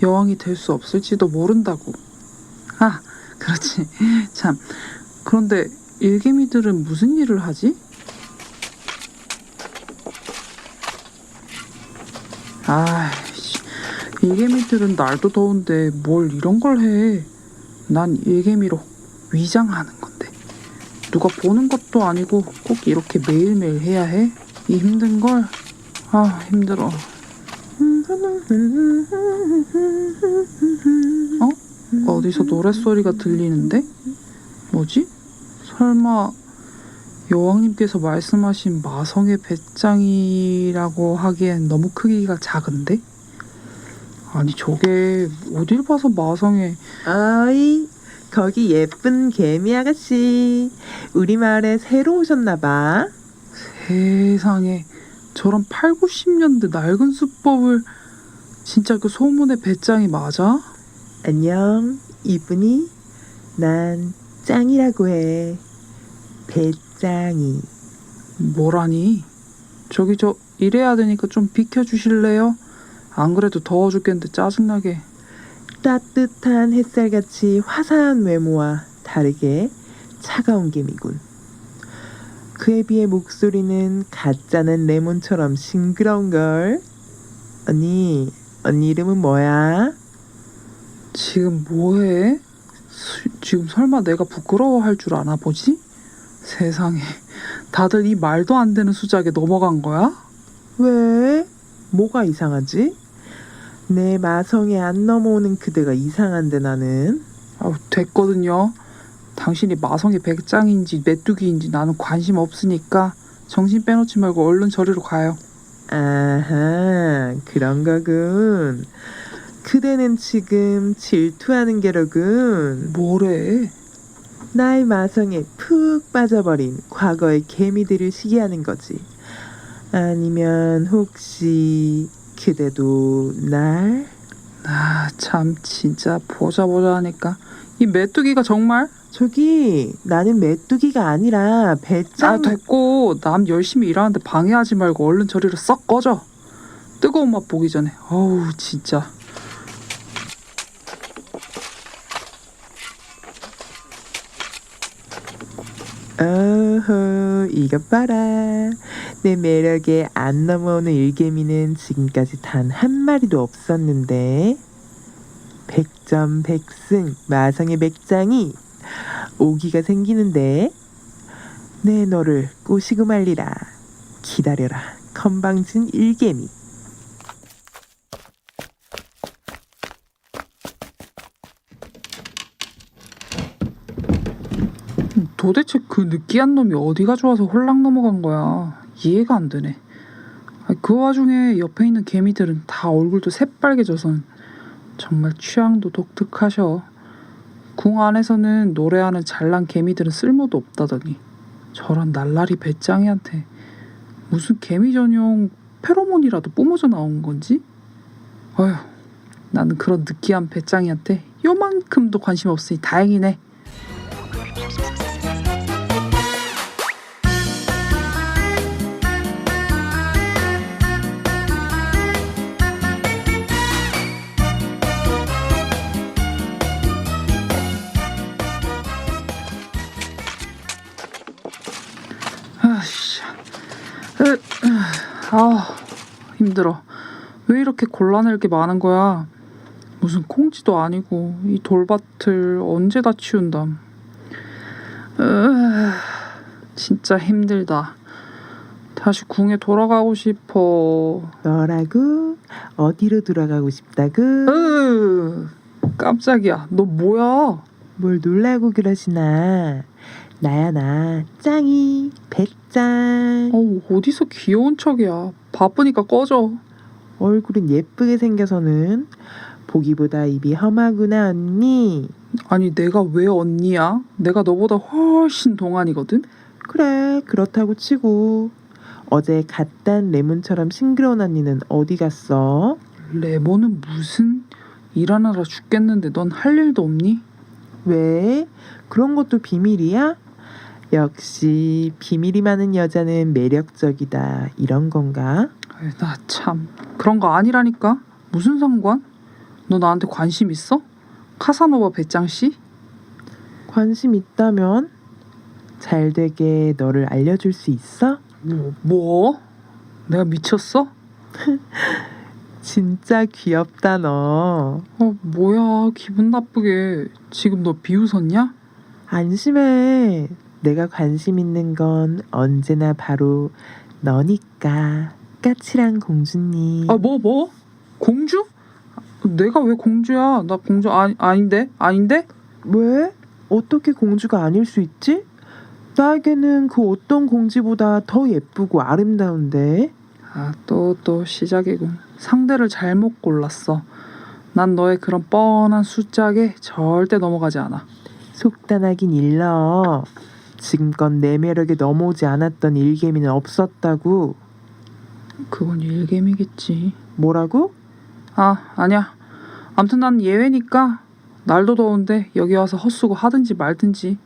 여왕이 될 수 없을지도 모른다고. 그렇지. 참, 그런데 일개미들은 무슨 일을 하지? 아이씨, 일개미들은 날도 더운데 뭘 이런 걸 해. 난 일개미로 위장하는 건데. 누가 보는 것도 아니고 꼭 이렇게 매일매일 해야 해? 이 힘든 걸? 아, 힘들어. 어디서 노랫소리가 들리는데? 뭐지? 설마 여왕님께서 말씀하신 마성의 배짱이라고 하기엔 너무 크기가 작은데? 아니 저게 어딜 봐서 마성의... 어이, 거기 예쁜 개미 아가씨. 우리 마을에 새로 오셨나봐. 세상에 저런 8, 90년대 낡은 수법을... 진짜 그 소문의 배짱이 맞아? 안녕, 이쁜이. 난 짱이라고 해. 배짱이. 뭐라니? 저기 저 일해야 되니까 좀 비켜주실래요? 안 그래도 더워 죽겠는데 짜증나게. 따뜻한 햇살같이 화사한 외모와 다르게 차가운 개미군. 그에 비해 목소리는 가짜는 레몬처럼 싱그러운걸. 언니 이름은 뭐야? 지금 뭐해? 지금 설마 내가 부끄러워할 줄 아나 보지? 세상에, 다들 이 말도 안 되는 수작에 넘어간 거야? 왜? 뭐가 이상하지? 내 마성에 안 넘어오는 그대가 이상한데 나는. 아우, 됐거든요. 당신이 마성의 백장인지 메뚜기인지 나는 관심 없으니까 정신 빼놓지 말고 얼른 저리로 가요. 아하, 그런 거군. 그대는 지금 질투하는 게로군. 뭐래? 나의 마성에 푹 빠져버린 과거의 개미들을 시기하는 거지. 아니면 혹시 그대도 날? 아, 참 진짜 보자 하니까 이 메뚜기가 정말... 저기 나는 메뚜기가 아니라 배짱. 아, 됐고 남 열심히 일하는데 방해하지 말고 얼른 저리로 썩 꺼져. 뜨거운 맛 보기 전에. 어우 진짜. 어허, 이것 봐라. 내 매력에 안 넘어오는 일개미는 지금까지 단 한 마리도 없었는데. 백점 백승 마성의 백장이 오기가 생기는데. 내 너를 꼬시고 말리라. 기다려라, 건방진 일개미. 도대체 그 느끼한 놈이 어디가 좋아서 홀랑 넘어간 거야. 이해가 안 되네. 그 와중에 옆에 있는 개미들은 다 얼굴도 새빨개져선 정말 취향도 독특하셔. 궁 안에서는 노래하는 잘난 개미들은 쓸모도 없다더니 저런 날라리 배짱이한테 무슨 개미 전용 페로몬이라도 뿜어져 나온 건지? 어휴, 나는 그런 느끼한 배짱이한테 요만큼도 관심 없으니 다행이네. 아, 힘들어. 왜 이렇게 곤란할 게 많은 거야? 무슨 콩쥐도 아니고 이 돌밭을 언제 다 치운담. 진짜 힘들다. 다시 궁에 돌아가고 싶어. 뭐라고? 어디로 돌아가고 싶다고? 깜짝이야. 너 뭐야? 뭘 놀라고 그러시나. 나야, 나 짱이 배짱. 어디서 귀여운 척이야. 바쁘니까 꺼져. 얼굴은 예쁘게 생겨서는 보기보다 입이 험하구나 언니. 아니 내가 왜 언니야? 내가 너보다 훨씬 동안이거든? 그래, 그렇다고 치고 어제 갓단 레몬처럼 싱그러운 언니는 어디 갔어? 레몬은 무슨? 일하느라 죽겠는데 넌 할 일도 없니? 왜? 그런 것도 비밀이야? 역시 비밀이 많은 여자는 매력적이다, 이런 건가? 나 참 그런 거 아니라니까. 무슨 상관? 너 나한테 관심 있어? 카사노바 배짱씨? 관심 있다면 잘 되게 너를 알려줄 수 있어? 뭐? 내가 미쳤어? 진짜 귀엽다 너. 뭐야, 기분 나쁘게. 지금 너 비웃었냐? 안심해. 내가 관심 있는 건 언제나 바로 너니까. 까칠한 공주님. 뭐? 공주? 내가 왜 공주야? 나 공주 아닌데? 왜? 어떻게 공주가 아닐 수 있지? 나에게는 그 어떤 공주보다 더 예쁘고 아름다운데. 또 시작이군. 상대를 잘못 골랐어. 난 너의 그런 뻔한 숫자에 절대 넘어가지 않아. 속단하긴 일러. 지금껏 내 매력에 넘어오지 않았던 일개미는 없었다고. 그건 일개미겠지. 뭐라고? 아니야. 암튼 난 예외니까 날도 더운데 여기 와서 헛수고 하든지 말든지.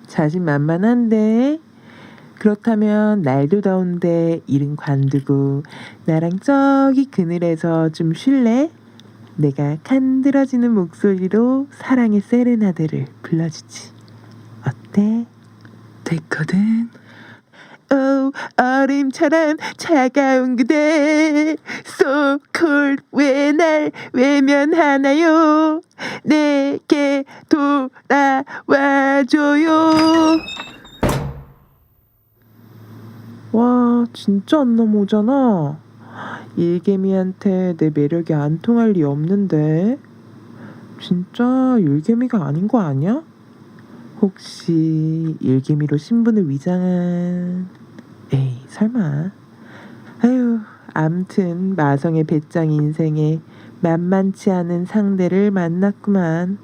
자신만만한데. 그렇다면 날도 더운데 일은 관두고 나랑 저기 그늘에서 좀 쉴래? 내가 간드러지는 목소리로 사랑의 세레나데를 불러주지. 어때? 됐거든. 얼음처럼 차가운 그대 So cold 왜 날 외면하나요? 내게 돌아와줘요. 와, 진짜 안 넘어오잖아. 일개미한테 내 매력이 안 통할 리 없는데. 진짜 일개미가 아닌 거 아니야? 혹시 일개미로 신분을 위장한... 에이, 설마. 아유, 암튼 마성의 배짱 인생에 만만치 않은 상대를 만났구만.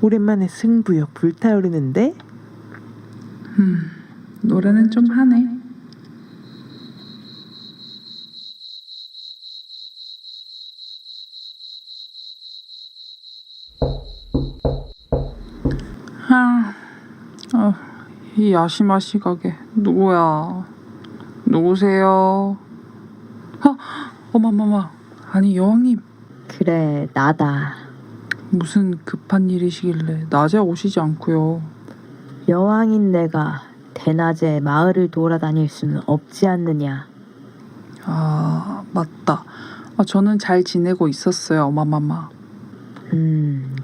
오랜만에 승부욕 불타오르는데? 노래는 좀 하네. 이 야시마시 가게 누구야? 누구세요? 어머머머. 아니 여왕님, 그래, 나다. 무슨 급한 일이시길래 낮에 오시지 않고요? 여왕인 내가 대낮에 마을을 돌아다닐 수는 없지 않느냐. 맞다. 저는 잘 지내고 있었어요, 어마마마.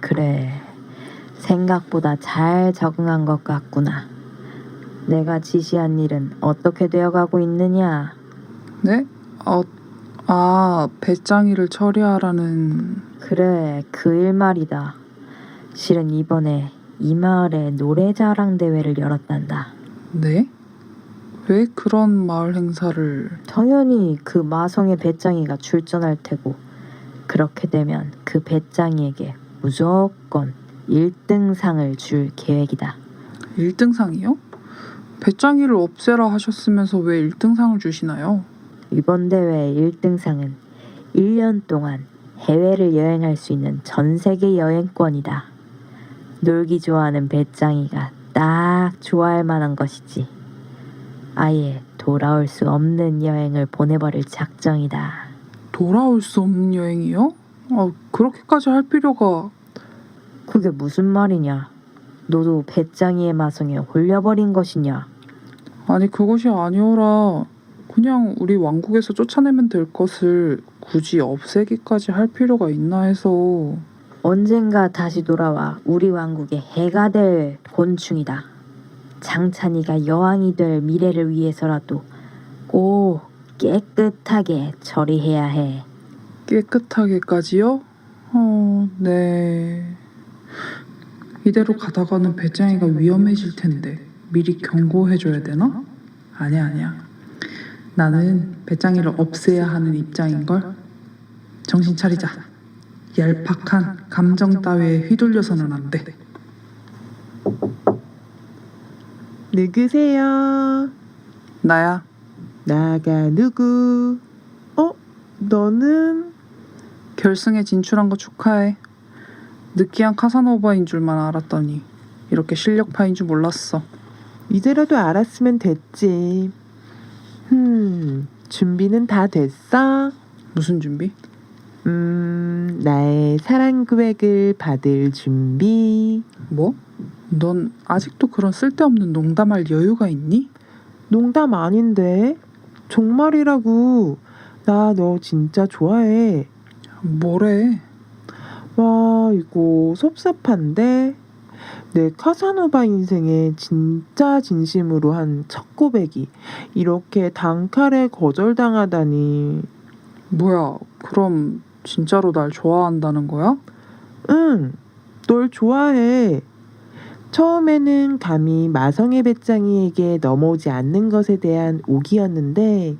그래. 생각보다 잘 적응한 것 같구나. 내가 지시한 일은 어떻게 되어가고 있느냐? 네? 배짱이를 처리하라는... 그래, 그 일 말이다. 실은 이번에 이 마을에 노래자랑 대회를 열었단다. 네? 왜 그런 마을 행사를... 당연히 그 마성의 배짱이가 출전할 테고, 그렇게 되면 그 배짱이에게 무조건 1등상을 줄 계획이다. 1등상이요? 배짱이를 없애라 하셨으면서 왜 1등상을 주시나요? 이번 대회의 1등상은 1년 동안 해외를 여행할 수 있는 전세계 여행권이다. 놀기 좋아하는 배짱이가 딱 좋아할 만한 것이지. 아예 돌아올 수 없는 여행을 보내버릴 작정이다. 돌아올 수 없는 여행이요? 그렇게까지 할 필요가... 그게 무슨 말이냐? 너도 배짱이의 마성에 홀려버린 것이냐? 아니 그것이 아니오라. 그냥 우리 왕국에서 쫓아내면 될 것을 굳이 없애기까지 할 필요가 있나 해서. 언젠가 다시 돌아와 우리 왕국의 해가 될 곤충이다. 장찬이가 여왕이 될 미래를 위해서라도 꼭 깨끗하게 처리해야 해. 깨끗하게까지요? 네. 이대로 가다가는 배짱이가 위험해질 텐데 미리 경고해줘야 되나? 아니야. 나는 배짱이를 없애야 하는 입장인걸. 정신 차리자. 얄팍한 감정 따위에 휘둘려서는 안 돼. 누구세요? 나야. 나가 누구? 너는? 결승에 진출한 거 축하해. 느끼한 카사노바인 줄만 알았더니 이렇게 실력파인 줄 몰랐어. 이제라도 알았으면 됐지. 준비는 다 됐어? 무슨 준비? 나의 사랑 고백을 받을 준비. 뭐? 넌 아직도 그런 쓸데없는 농담할 여유가 있니? 농담 아닌데. 정말이라고. 나 너 진짜 좋아해. 뭐래? 와, 이거 섭섭한데? 내 카사노바 인생에 진짜 진심으로 한 첫 고백이 이렇게 단칼에 거절당하다니. 뭐야, 그럼 진짜로 날 좋아한다는 거야? 응, 널 좋아해. 처음에는 감히 마성의 배짱이에게 넘어오지 않는 것에 대한 오기였는데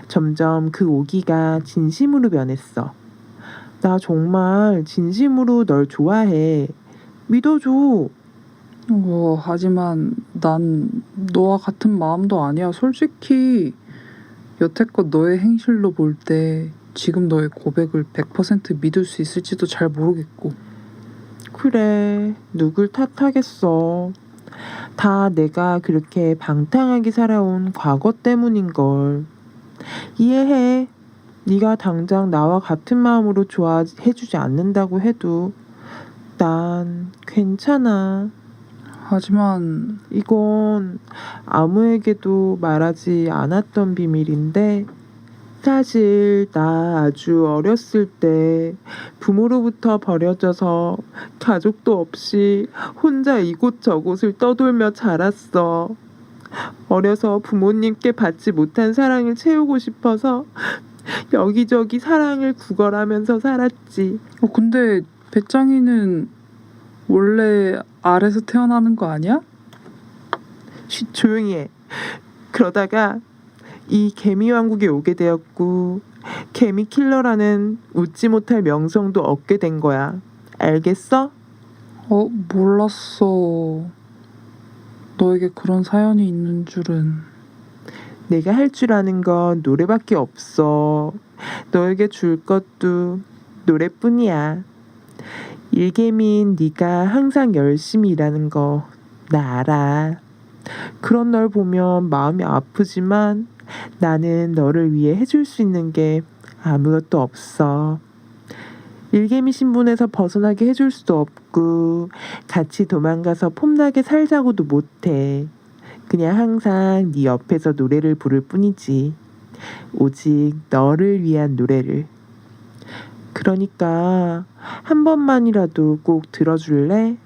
점점 그 오기가 진심으로 변했어. 나 정말 진심으로 널 좋아해. 믿어줘. 하지만 난 너와 같은 마음도 아니야. 솔직히 여태껏 너의 행실로 볼 때 지금 너의 고백을 100% 믿을 수 있을지도 잘 모르겠고. 그래, 누굴 탓하겠어. 다 내가 그렇게 방탕하게 살아온 과거 때문인걸. 이해해. 네가 당장 나와 같은 마음으로 좋아해주지 않는다고 해도 난 괜찮아. 하지만 이건 아무에게도 말하지 않았던 비밀인데 사실 나 아주 어렸을 때 부모로부터 버려져서 가족도 없이 혼자 이곳저곳을 떠돌며 자랐어. 어려서 부모님께 받지 못한 사랑을 채우고 싶어서 여기저기 사랑을 구걸하면서 살았지. 근데 배짱이는 원래 알에서 태어나는 거 아니야? 쉿, 조용히 해. 그러다가 이 개미왕국에 오게 되었고 개미킬러라는 웃지 못할 명성도 얻게 된 거야. 알겠어? 몰랐어. 너에게 그런 사연이 있는 줄은. 내가 할 줄 아는 건 노래밖에 없어. 너에게 줄 것도 노래뿐이야. 일개미인 네가 항상 열심히 일하는 거 나 알아. 그런 널 보면 마음이 아프지만 나는 너를 위해 해줄 수 있는 게 아무것도 없어. 일개미 신분에서 벗어나게 해줄 수도 없고 같이 도망가서 폼나게 살자고도 못해. 그냥 항상 네 옆에서 노래를 부를 뿐이지. 오직 너를 위한 노래를. 그러니까 한 번만이라도 꼭 들어줄래?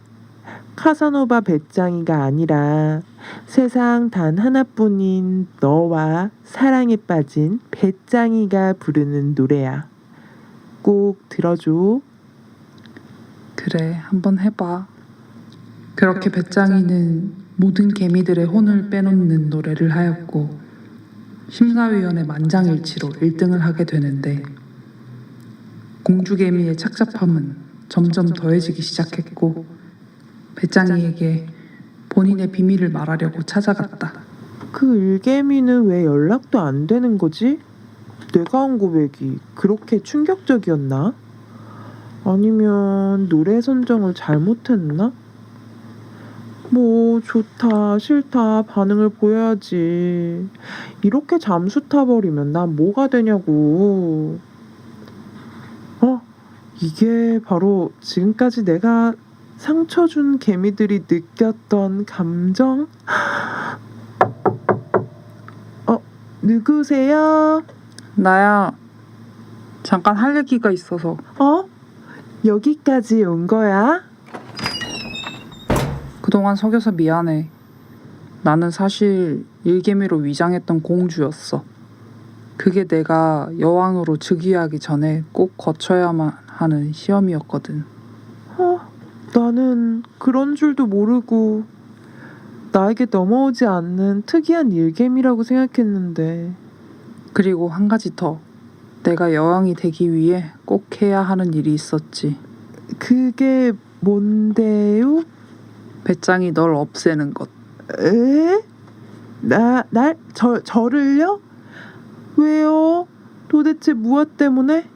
카사노바 배짱이가 아니라 세상 단 하나뿐인 너와 사랑에 빠진 배짱이가 부르는 노래야. 꼭 들어줘. 그래, 한번 해봐. 그렇게 배짱이는 모든 개미들의 혼을 빼놓는 노래를 하였고 심사위원회 만장일치로 1등을 하게 되는데 공주개미의 착잡함은 점점 더해지기 시작했고 배짱이에게 본인의 비밀을 말하려고 찾아갔다. 그 일개미는 왜 연락도 안 되는 거지? 내가 한 고백이 그렇게 충격적이었나? 아니면 노래 선정을 잘못했나? 뭐 좋다 싫다 반응을 보여야지. 이렇게 잠수 타버리면 난 뭐가 되냐고. 이게 바로 지금까지 내가 상처 준 개미들이 느꼈던 감정? 누구세요? 나야. 잠깐 할 얘기가 있어서. 여기까지 온 거야? 그동안 속여서 미안해. 나는 사실 일개미로 위장했던 공주였어. 그게 내가 여왕으로 즉위하기 전에 꼭 거쳐야만 하는 시험이었거든. 나는 그런 줄도 모르고 나에게 넘어오지 않는 특이한 일개미라고 생각했는데. 그리고 한 가지 더. 내가 여왕이 되기 위해 꼭 해야 하는 일이 있었지. 그게 뭔데요? 배짱이 널 없애는 것. 에? 저를요? 왜요? 도대체 무엇 때문에?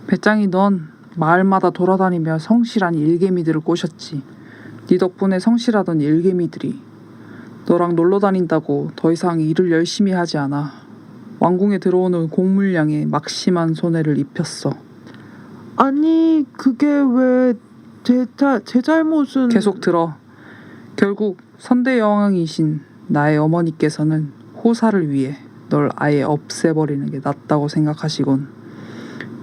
배짱이 넌 마을마다 돌아다니며 성실한 일개미들을 꼬셨지. 네 덕분에 성실하던 일개미들이 너랑 놀러 다닌다고 더 이상 일을 열심히 하지 않아. 왕궁에 들어오는 곡물량에 막심한 손해를 입혔어. 아니 그게 왜 제 잘못은... 계속 들어. 결국 선대 여왕이신 나의 어머니께서는 호사를 위해 널 아예 없애버리는 게 낫다고 생각하시곤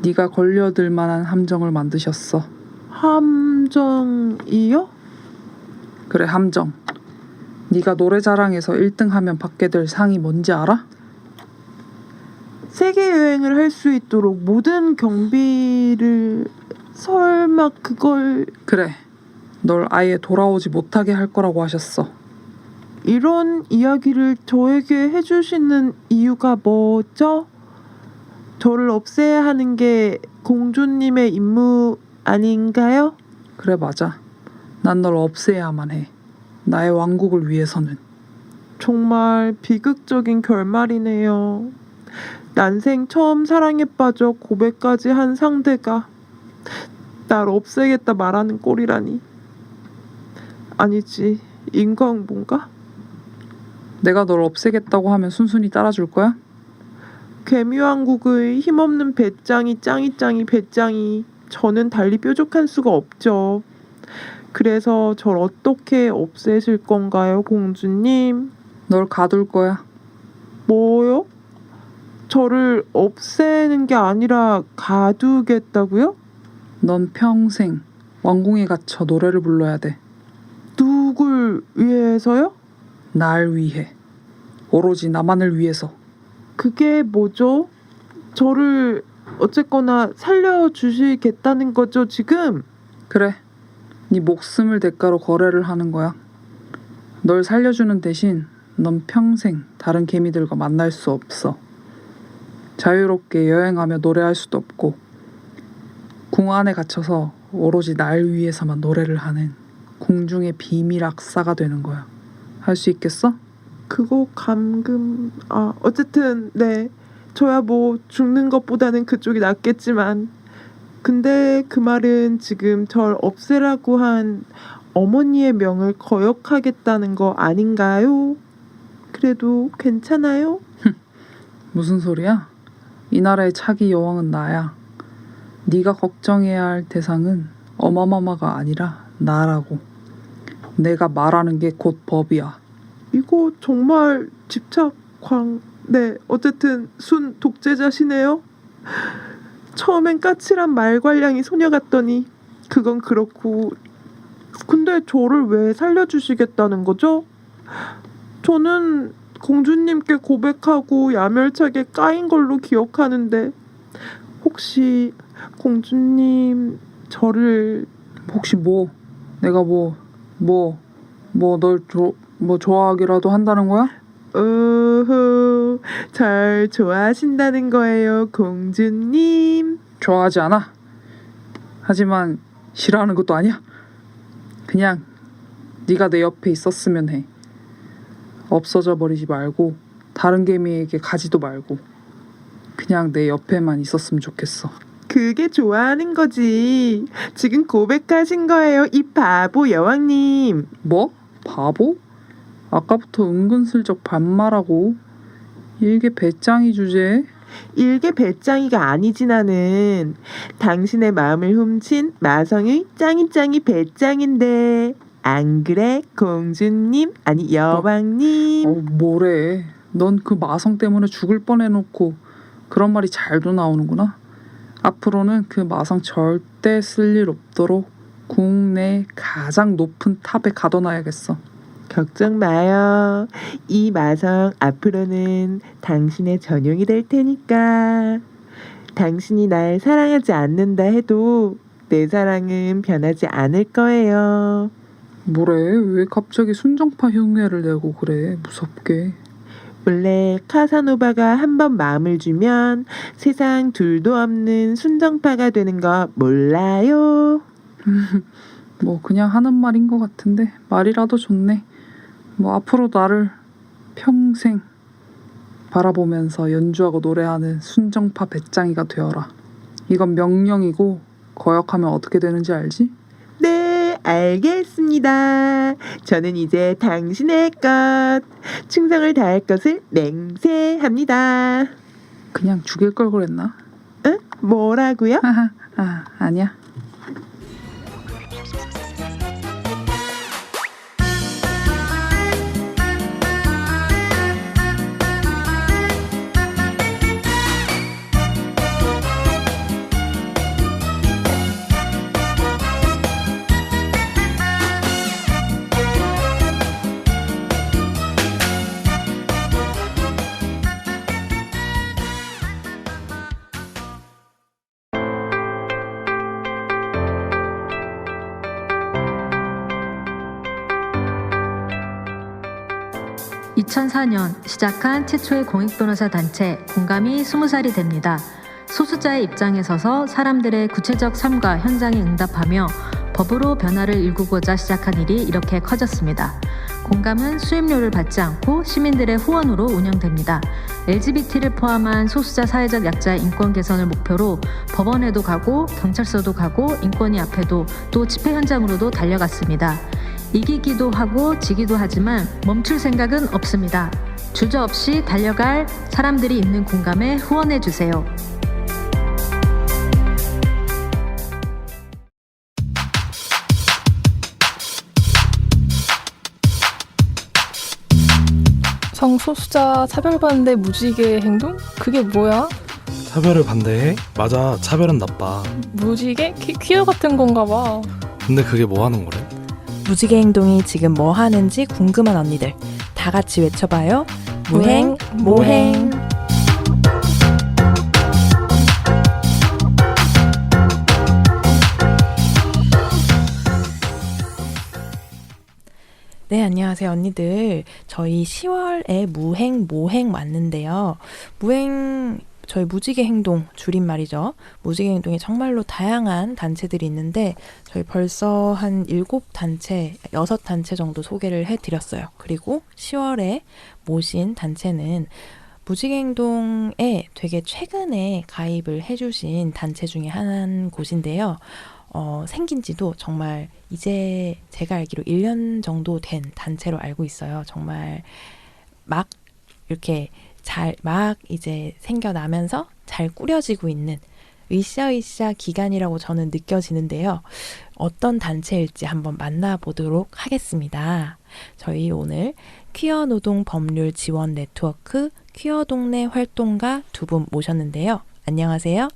네가 걸려들 만한 함정을 만드셨어. 함정이요? 그래, 함정. 네가 노래 자랑에서 1등 하면 받게 될 상이 뭔지 알아? 세계 여행을 할 수 있도록 모든 경비를... 설마 그걸... 그래, 널 아예 돌아오지 못하게 할 거라고 하셨어. 이런 이야기를 저에게 해주시는 이유가 뭐죠? 저를 없애야 하는 게 공주님의 임무 아닌가요? 그래, 맞아. 난 널 없애야만 해. 나의 왕국을 위해서는. 정말 비극적인 결말이네요. 난생 처음 사랑에 빠져 고백까지 한 상대가 날 없애겠다 말하는 꼴이라니. 아니지, 인과응보인가? 내가 널 없애겠다고 하면 순순히 따라줄 거야? 개미왕국의 힘없는 배짱이 짱이 배짱이 저는 달리 뾰족한 수가 없죠. 그래서 절 어떻게 없애실 건가요, 공주님? 널 가둘 거야. 뭐요? 저를 없애는 게 아니라 가두겠다고요? 넌 평생 왕궁에 갇혀 노래를 불러야 돼. 누굴 위해서요? 날 위해. 오로지 나만을 위해서. 그게 뭐죠? 저를 어쨌거나 살려주시겠다는 거죠, 지금? 그래, 네 목숨을 대가로 거래를 하는 거야. 널 살려주는 대신 넌 평생 다른 개미들과 만날 수 없어. 자유롭게 여행하며 노래할 수도 없고 궁 안에 갇혀서 오로지 날 위해서만 노래를 하는 궁중의 비밀 악사가 되는 거야. 할 수 있겠어? 그거 어쨌든 네, 저야 뭐 죽는 것보다는 그쪽이 낫겠지만, 근데 그 말은 지금 절 없애라고 한 어머니의 명을 거역하겠다는 거 아닌가요? 그래도 괜찮아요? 무슨 소리야? 이 나라의 차기 여왕은 나야. 네가 걱정해야 할 대상은 어마마마가 아니라 나라고. 내가 말하는 게 곧 법이야. 이거 정말 네, 어쨌든 순 독재자시네요. 처음엔 까칠한 말괄량이 소녀 같더니 그건 그렇고, 근데 저를 왜 살려주시겠다는 거죠? 저는 공주님께 고백하고 야멸차게 까인 걸로 기억하는데, 혹시 공주님 저를... 혹시 뭐? 내가 널 좋아하기라도 한다는 거야? 오호, 절 좋아하신다는 거예요, 공주님? 좋아하지 않아. 하지만 싫어하는 것도 아니야. 그냥 네가 내 옆에 있었으면 해. 없어져 버리지 말고 다른 개미에게 가지도 말고 그냥 내 옆에만 있었으면 좋겠어. 그게 좋아하는 거지. 지금 고백하신 거예요, 이 바보 여왕님. 뭐? 바보? 아까부터 은근슬쩍 반말하고. 일개 배짱이 주제에? 일개 배짱이가 아니지 나는. 당신의 마음을 훔친 마성의 짱이 배짱인데. 안 그래, 공주님? 아니, 여왕님? 뭐래. 넌 그 마성 때문에 죽을 뻔해놓고 그런 말이 잘도 나오는구나. 앞으로는 그 마성 절대 쓸 일 없도록 국내 가장 높은 탑에 가둬놔야겠어. 걱정 마요. 이 마성 앞으로는 당신의 전용이 될 테니까. 당신이 날 사랑하지 않는다 해도 내 사랑은 변하지 않을 거예요. 뭐래? 왜 갑자기 순정파 흉내를 내고 그래? 무섭게. 원래 카사노바가 한번 마음을 주면 세상 둘도 없는 순정파가 되는 거 몰라요? 뭐 그냥 하는 말인 것 같은데 말이라도 좋네. 뭐 앞으로 나를 평생 바라보면서 연주하고 노래하는 순정파 배짱이가 되어라. 이건 명령이고 거역하면 어떻게 되는지 알지? 네, 알겠습니다. 저는 이제 당신의 것, 충성을 다할 것을 맹세합니다. 그냥 죽일 걸 그랬나? 응? 뭐라고요? 아니야. 2004년 시작한 최초의 공익변호사 단체 공감이 20살이 됩니다. 소수자의 입장에 서서 사람들의 구체적 삶과 현장에 응답하며 법으로 변화를 일구고자 시작한 일이 이렇게 커졌습니다. 공감은 수임료를 받지 않고 시민들의 후원으로 운영됩니다. LGBT를 포함한 소수자 사회적 약자의 인권 개선을 목표로 법원에도 가고 경찰서도 가고 인권위 앞에도 또 집회 현장으로도 달려갔습니다. 이기기도 하고 지기도 하지만 멈출 생각은 없습니다. 주저없이 달려갈 사람들이 있는 공감에 후원해주세요. 성소수자 차별받는데 무지개 행동? 그게 뭐야? 차별을 반대해? 맞아, 차별은 나빠. 무지개? 퀴어 같은 건가 봐. 근데 그게 뭐 하는 거래? 무지개 행동이 지금 뭐 하는지 궁금한 언니들 다 같이 외쳐봐요. 무행, 모행. 네, 안녕하세요 언니들. 저희 10월에 무행, 모행 왔는데요. 무행, 저희 무지개 행동 줄임말이죠. 무지개 행동에 정말로 다양한 단체들이 있는데 저희 벌써 한 7단체, 6단체 정도 소개를 해드렸어요. 그리고 10월에 모신 단체는 무지개 행동에 되게 최근에 가입을 해주신 단체 중에 한 곳인데요. 생긴 지도 정말 이제 제가 알기로 1년 정도 된 단체로 알고 있어요. 정말 막 이렇게 막 이제 생겨나면서 잘 꾸려지고 있는 으쌰으쌰 기간이라고 저는 느껴지는데요. 어떤 단체일지 한번 만나보도록 하겠습니다. 저희 오늘 퀴어 노동 법률 지원 네트워크 퀴어 동네 활동가 두 분 모셨는데요. 안녕하세요.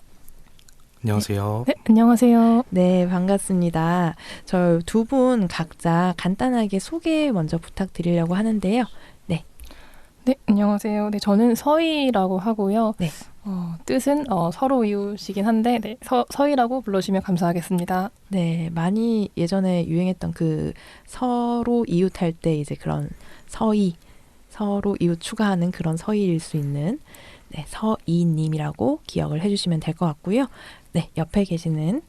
안녕하세요. 네, 안녕하세요. 네, 반갑습니다. 저 두 분 각자 간단하게 소개 먼저 부탁드리려고 하는데요. 네, 안녕하세요. 네, 저는 서희라고 하고요. 네. 뜻은 서로 이웃이긴 한데 네, 서희라고 불러주시면 감사하겠습니다. 네, 많이 예전에 유행했던 그 서로 이웃할 때 이제 그런 서희, 서로 이웃 추가하는 그런 서희일 수 있는 네, 서희님이라고 기억을 해주시면 될 것 같고요. 네, 옆에 계시는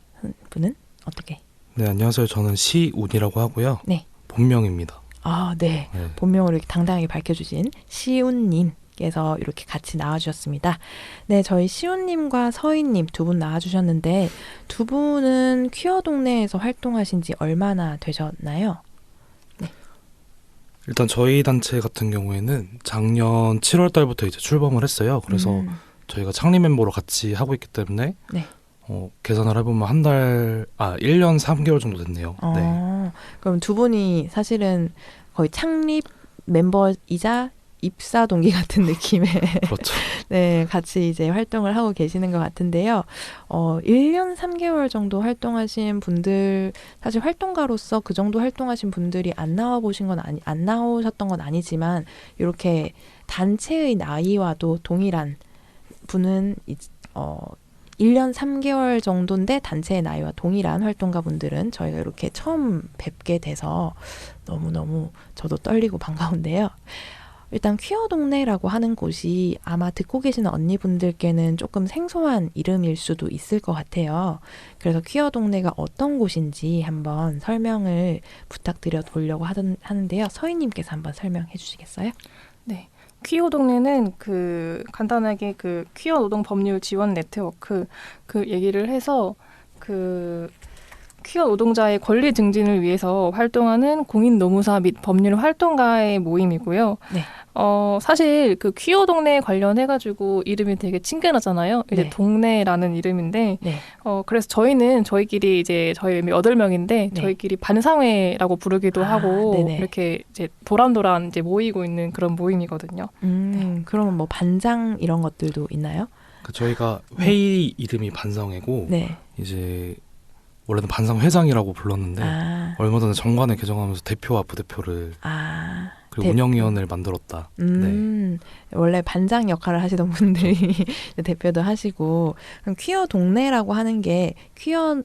분은 어떻게? 네, 안녕하세요. 저는 시운이라고 하고요. 네. 본명입니다. 아, 네. 본명으로 이렇게 당당하게 밝혀주신 시운님께서 이렇게 같이 나와주셨습니다. 네, 저희 시운님과 서희님 두 분 나와주셨는데 두 분은 퀴어 동네에서 활동하신 지 얼마나 되셨나요? 네. 일단 저희 단체 같은 경우에는 작년 7월 달부터 이제 출범을 했어요. 그래서 저희가 창립 멤버로 같이 하고 있기 때문에 네. 계산을 해보면 1년 3개월 정도 됐네요. 네. 그럼 두 분이 사실은 거의 창립 멤버이자 입사 동기 같은 느낌의 그렇죠. 네, 같이 이제 활동을 하고 계시는 것 같은데요. 1년 3개월 정도 활동하신 분들, 사실 활동가로서 그 정도 활동하신 분들이 안 나오셨던 건 아니지만 이렇게 단체의 나이와도 동일한 분은 1년 3개월 정도인데 단체의 나이와 동일한 활동가 분들은 저희가 이렇게 처음 뵙게 돼서 너무너무 저도 떨리고 반가운데요. 일단 퀴어 동네라고 하는 곳이 아마 듣고 계시는 언니분들께는 조금 생소한 이름일 수도 있을 것 같아요. 그래서 퀴어 동네가 어떤 곳인지 한번 설명을 부탁드려 보려고 하는데요. 서희님께서 한번 설명해 주시겠어요? 네. 퀴어 동네는 간단하게 퀴어 노동 법률 지원 네트워크 얘기를 해서 퀴어 노동자의 권리 증진을 위해서 활동하는 공인 노무사 및 법률 활동가의 모임이고요. 네. 사실 퀴어 동네에 관련해가지고 이름이 되게 친근하잖아요. 이제 네. 동네라는 이름인데, 네. 그래서 저희는 저희끼리 이제 저희 8명인데 네. 저희끼리 반상회라고 부르기도 하고 네네. 이렇게 이제 도란도란 이제 모이고 있는 그런 모임이거든요. 네. 그러면 뭐 반장 이런 것들도 있나요? 저희가 회의 이름이 반상회고 네. 이제 원래는 반상회장이라고 불렀는데 얼마 전에 정관을 개정하면서 대표와 부대표를 그리고 운영위원회를 만들었다. 네. 원래 반장 역할을 하시던 분들이 대표도 하시고 그럼 퀴어 동네라고 하는 게 퀴어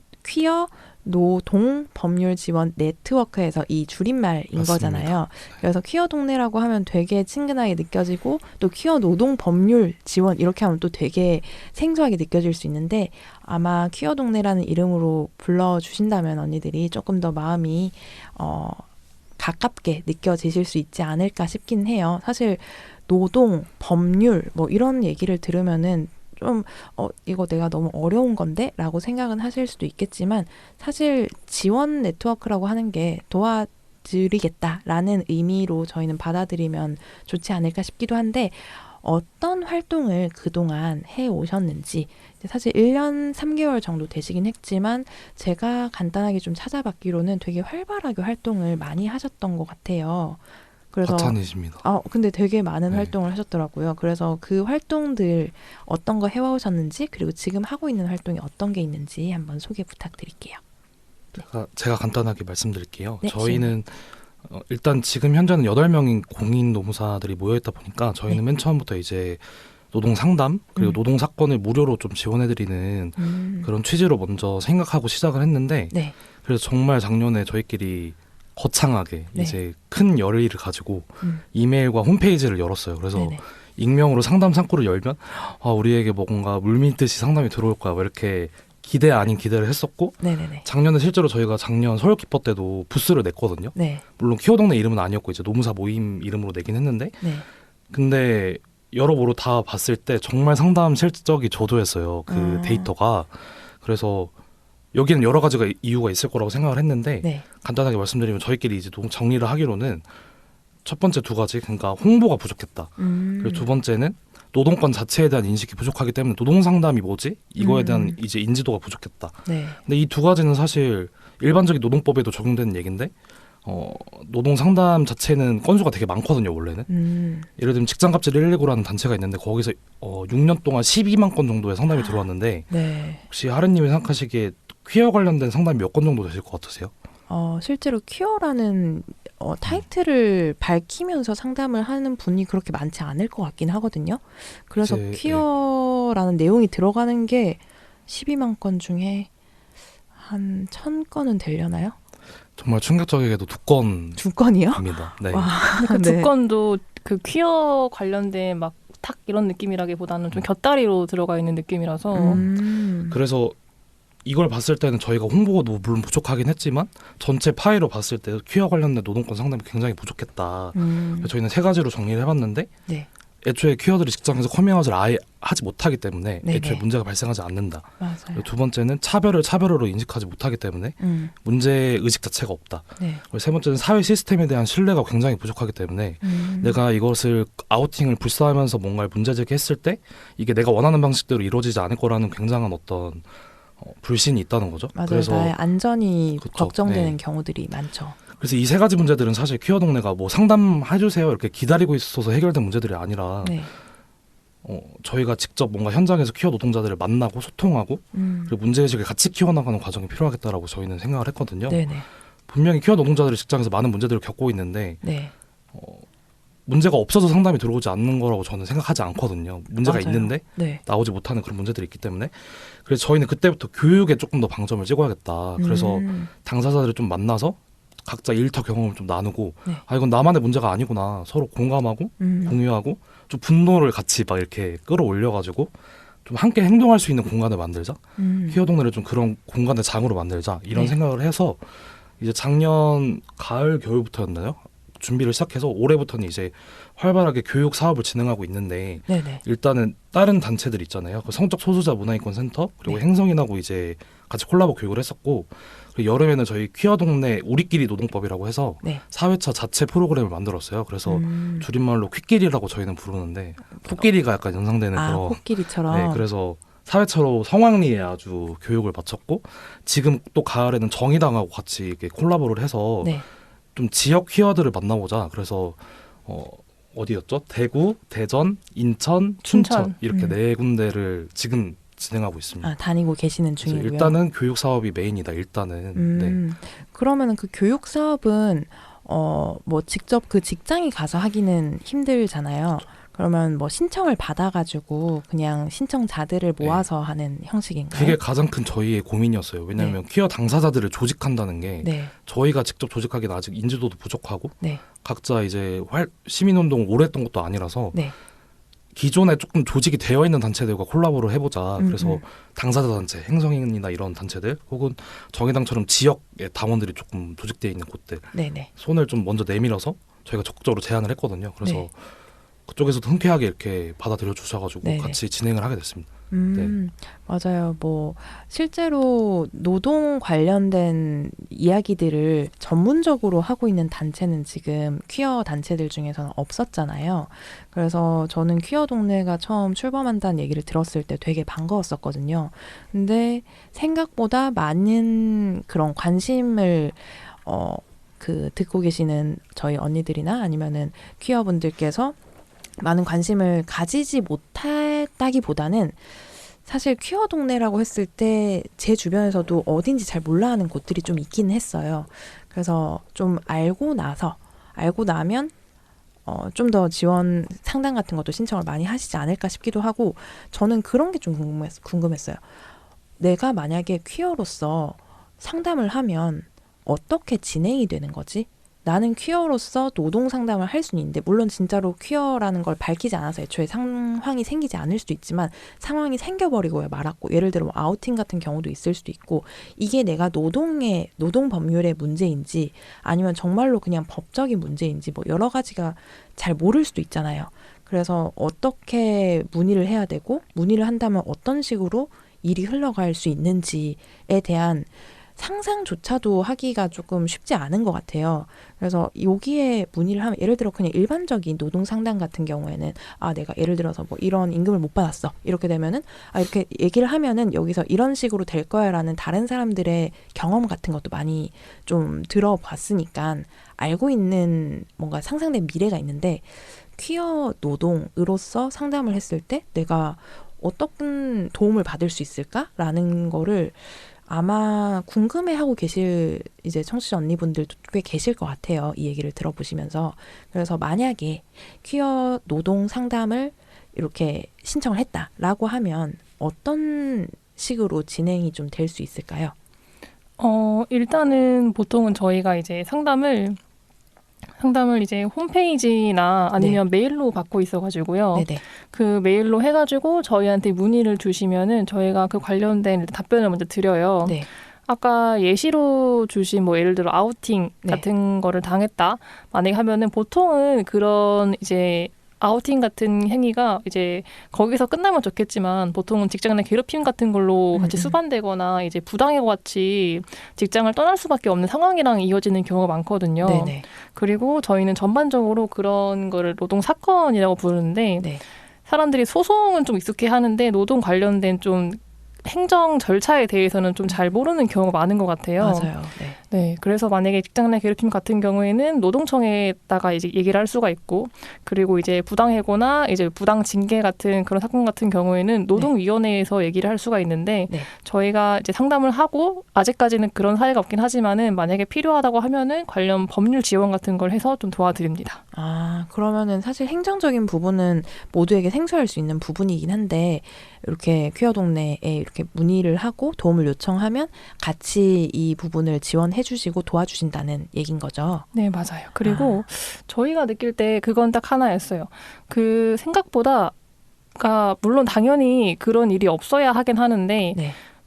노동 법률 지원 네트워크에서 이 줄임말인 맞습니다. 거잖아요. 그래서 퀴어 동네라고 하면 되게 친근하게 느껴지고 또 퀴어 노동 법률 지원 이렇게 하면 또 되게 생소하게 느껴질 수 있는데 아마 퀴어 동네라는 이름으로 불러주신다면 언니들이 조금 더 마음이 가깝게 느껴지실 수 있지 않을까 싶긴 해요. 사실 노동, 법률 뭐 이런 얘기를 들으면은 좀 이거 내가 너무 어려운 건데? 라고 생각은 하실 수도 있겠지만 사실 지원 네트워크라고 하는 게 도와드리겠다라는 의미로 저희는 받아들이면 좋지 않을까 싶기도 한데 어떤 활동을 그동안 해오셨는지 사실 1년 3개월 정도 되시긴 했지만 제가 간단하게 좀 찾아봤기로는 되게 활발하게 활동을 많이 하셨던 것 같아요. 그래서 과찬이십니다. 근데 되게 많은 활동을 하셨더라고요. 그래서 그 활동들 어떤 거 해오셨는지 그리고 지금 하고 있는 활동이 어떤 게 있는지 한번 소개 부탁드릴게요. 제가 간단하게 말씀드릴게요. 네, 저희는 일단 지금 현재는 8명인 공인 노무사들이 모여있다 보니까 저희는 맨 처음부터 이제 노동 상담 그리고 노동 사건을 무료로 좀 지원해드리는 그런 취지로 먼저 생각하고 시작을 했는데 그래서 정말 작년에 저희끼리 거창하게 이제 큰 열의를 가지고 이메일과 홈페이지를 열었어요. 그래서 익명으로 상담 창구를 열면 우리에게 뭔가 물밀듯이 상담이 들어올 거야. 이렇게 기대 아닌 기대를 했었고 작년에 실제로 저희가 작년 서울 기뻐 때도 부스를 냈거든요. 물론 퀴어 동네 이름은 아니었고 이제 노무사 모임 이름으로 내긴 했는데 근데 여러모로 다 봤을 때 정말 상담 실적이 저조했어요. 그 데이터가. 그래서 여기는 여러 가지가 이유가 있을 거라고 생각을 했는데 간단하게 말씀드리면 저희끼리 이제 정리를 하기로는 첫 번째 2가지 그러니까 홍보가 부족했다. 그리고 2번째는 노동권 자체에 대한 인식이 부족하기 때문에 노동 상담이 뭐지? 이거에 대한 이제 인지도가 부족했다. 근데 이 2가지는 사실 일반적인 노동법에도 적용되는 얘기인데 노동 상담 자체는 건수가 되게 많거든요. 원래는. 예를 들면 직장갑질 119라는 단체가 있는데 거기서 6년 동안 12만 건 정도의 상담이 들어왔는데 혹시 하루님이 생각하시기에 퀴어 관련된 상담이 몇 건 정도 되실 것 같으세요? 실제로 퀴어라는 타이틀을 밝히면서 상담을 하는 분이 그렇게 많지 않을 것 같긴 하거든요. 그래서 퀴어라는 내용이 들어가는 게 12만 건 중에 한 1000건은 되려나요? 정말 충격적이게도 2건. 2건이요? 입니다. 네. 그 2건도 그 퀴어 관련된 막 탁 이런 느낌이라기보다는 좀 곁다리로 들어가 있는 느낌이라서. 그래서 이걸 봤을 때는 저희가 홍보가 물론 부족하긴 했지만 전체 파이로 봤을 때 퀴어 관련된 노동권 상담이 굉장히 부족했다. 저희는 3가지로 정리를 해봤는데 애초에 퀴어들이 직장에서 커밍아웃을 아예 하지 못하기 때문에 애초에 문제가 발생하지 않는다. 맞아요. 2번째는 차별을 차별으로 인식하지 못하기 때문에 문제의식 자체가 없다. 그리고 3번째는 사회 시스템에 대한 신뢰가 굉장히 부족하기 때문에 내가 이것을 아우팅을 불사하면서 뭔가를 문제 제기했을 때 이게 내가 원하는 방식대로 이루어지지 않을 거라는 굉장한 어떤 불신이 있다는 거죠. 맞아요. 그래서 나의 안전이 걱정되는 경우들이 많죠. 그래서 이 3가지 문제들은 사실 퀴어 동네가 뭐 상담해주세요 이렇게 기다리고 있어서 해결된 문제들이 아니라 저희가 직접 뭔가 현장에서 퀴어 노동자들을 만나고 소통하고 그리고 문제의식을 같이 키워나가는 과정이 필요하겠다라고 저희는 생각을 했거든요. 분명히 퀴어 노동자들이 직장에서 많은 문제들을 겪고 있는데 문제가 없어서 상담이 들어오지 않는 거라고 저는 생각하지 않거든요. 문제가 있는데 나오지 못하는 그런 문제들이 있기 때문에 그래서 저희는 그때부터 교육에 조금 더 방점을 찍어야겠다. 그래서 당사자들을 좀 만나서 각자 일터 경험을 좀 나누고 이건 나만의 문제가 아니구나. 서로 공감하고 공유하고 좀 분노를 같이 막 이렇게 끌어올려가지고 좀 함께 행동할 수 있는 공간을 만들자. 퀴어 동네를 좀 그런 공간의 장으로 만들자. 이런 생각을 해서 이제 작년 가을 겨울부터였나요? 준비를 시작해서 올해부터는 이제 활발하게 교육 사업을 진행하고 있는데 일단은 다른 단체들 있잖아요. 그 성적 소수자 문화인권 센터 그리고 행성인하고 이제 같이 콜라보 교육을 했었고 그리고 여름에는 저희 퀴어 동네 우리끼리 노동법이라고 해서 4회차 자체 프로그램을 만들었어요. 그래서 줄임말로 퀴끼리라고 저희는 부르는데 코끼리가 약간 연상되는 그런 코끼리처럼. 그래서 4회차로 성황리에 아주 교육을 마쳤고 지금 또 가을에는 정의당하고 같이 이렇게 콜라보를 해서 좀 지역 퀴어들을 만나보자. 그래서 어디였죠? 대구, 대전, 인천, 춘천 이렇게 4군데를 지금 진행하고 있습니다. 다니고 계시는 중이고요. 일단은 교육 사업이 메인이다. 일단은. 그러면은 그 교육 사업은 뭐 직접 그 직장에 가서 하기는 힘들잖아요. 그러면 뭐 신청을 받아가지고 그냥 신청자들을 모아서 하는 형식인가요? 그게 가장 큰 저희의 고민이었어요. 왜냐하면 퀴어 당사자들을 조직한다는 게 저희가 직접 조직하기는 아직 인지도도 부족하고 각자 이제 시민운동을 오래 했던 것도 아니라서 기존에 조금 조직이 되어 있는 단체들과 콜라보를 해보자. 그래서 당사자 단체, 행성인이나 이런 단체들 혹은 정의당처럼 지역의 당원들이 조금 조직되어 있는 곳들 손을 좀 먼저 내밀어서 저희가 적극적으로 제안을 했거든요. 그래서 그쪽에서도 흔쾌하게 이렇게 받아들여 주셔가지고 같이 진행을 하게 됐습니다. 맞아요. 뭐 실제로 노동 관련된 이야기들을 전문적으로 하고 있는 단체는 지금 퀴어 단체들 중에서는 없었잖아요. 그래서 저는 퀴어 동네가 처음 출범한다는 얘기를 들었을 때 되게 반가웠었거든요. 근데 생각보다 많은 그런 관심을 듣고 계시는 저희 언니들이나 아니면은 퀴어 분들께서 많은 관심을 가지지 못했다기보다는 사실 퀴어 동네라고 했을 때 제 주변에서도 어딘지 잘 몰라 하는 곳들이 좀 있긴 했어요. 그래서 좀 알고 나면 좀 더 지원 상담 같은 것도 신청을 많이 하시지 않을까 싶기도 하고 저는 그런 게 좀 궁금했어요. 내가 만약에 퀴어로서 상담을 하면 어떻게 진행이 되는 거지? 나는 퀴어로서 노동 상담을 할 수는 있는데 물론 진짜로 퀴어라는 걸 밝히지 않아서 애초에 상황이 생기지 않을 수도 있지만 상황이 생겨버리고 말았고 예를 들어 아우팅 같은 경우도 있을 수도 있고 이게 내가 노동 법률의 문제인지 아니면 정말로 그냥 법적인 문제인지 뭐 여러 가지가 잘 모를 수도 있잖아요. 그래서 어떻게 문의를 해야 되고 문의를 한다면 어떤 식으로 일이 흘러갈 수 있는지에 대한 상상조차도 하기가 조금 쉽지 않은 것 같아요. 그래서 여기에 문의를 하면 예를 들어 그냥 일반적인 노동 상담 같은 경우에는 내가 예를 들어서 뭐 이런 임금을 못 받았어 이렇게 되면은 이렇게 얘기를 하면은 여기서 이런 식으로 될 거야라는 다른 사람들의 경험 같은 것도 많이 좀 들어봤으니까 알고 있는 뭔가 상상된 미래가 있는데 퀴어 노동으로서 상담을 했을 때 내가 어떤 도움을 받을 수 있을까라는 거를 아마 궁금해하고 계실 이제 청취자 언니분들도 꽤 계실 것 같아요. 이 얘기를 들어보시면서. 그래서 만약에 퀴어 노동 상담을 이렇게 신청을 했다라고 하면 어떤 식으로 진행이 좀 될 수 있을까요? 일단은 보통은 저희가 이제 상담을 이제 홈페이지나 아니면 메일로 받고 있어가지고요. 그 메일로 해가지고 저희한테 문의를 주시면은 저희가 그 관련된 답변을 먼저 드려요. 아까 예시로 주신 뭐 예를 들어 아우팅 같은 거를 당했다. 만약에 하면은 보통은 그런 이제 아우팅 같은 행위가 이제 거기서 끝나면 좋겠지만 보통은 직장 내 괴롭힘 같은 걸로 같이 수반되거나 이제 부당해고 같이 직장을 떠날 수밖에 없는 상황이랑 이어지는 경우가 많거든요. 그리고 저희는 전반적으로 그런 거를 노동 사건이라고 부르는데 사람들이 소송은 좀 익숙해 하는데 노동 관련된 좀 행정 절차에 대해서는 좀 잘 모르는 경우가 많은 것 같아요. 맞아요. 그래서 만약에 직장 내 괴롭힘 같은 경우에는 노동청에다가 이제 얘기를 할 수가 있고, 그리고 이제 부당해고나 이제 부당 징계 같은 그런 사건 같은 경우에는 노동위원회에서 얘기를 할 수가 있는데, 저희가 이제 상담을 하고 아직까지는 그런 사례가 없긴 하지만은 만약에 필요하다고 하면은 관련 법률 지원 같은 걸 해서 좀 도와드립니다. 그러면은 사실 행정적인 부분은 모두에게 생소할 수 있는 부분이긴 한데 이렇게 퀴어 동네에 이렇게 문의를 하고 도움을 요청하면 같이 이 부분을 지원해 주시고 도와주신다는 얘긴 거죠. 네, 맞아요. 그리고 저희가 느낄 때 그건 딱 하나였어요. 그 생각보다 물론 당연히 그런 일이 없어야 하긴 하는데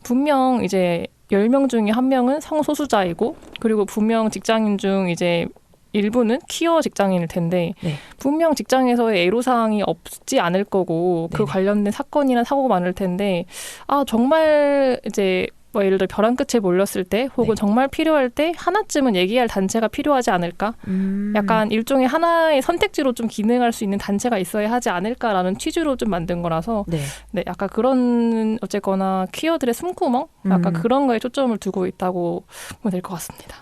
분명 이제 10명 중에 1명은 성소수자이고 그리고 분명 직장인 중 이제 일부는 퀴어 직장인일 텐데 분명 직장에서의 애로사항이 없지 않을 거고 그 관련된 사건이나 사고가 많을 텐데 정말 이제 뭐 예를 들어 벼랑 끝에 몰렸을 때 혹은 정말 필요할 때 하나쯤은 얘기할 단체가 필요하지 않을까? 약간 일종의 하나의 선택지로 좀 기능할 수 있는 단체가 있어야 하지 않을까라는 취지로 좀 만든 거라서 약간 그런 어쨌거나 퀴어들의 숨구멍? 약간 그런 거에 초점을 두고 있다고 보면 될 것 같습니다.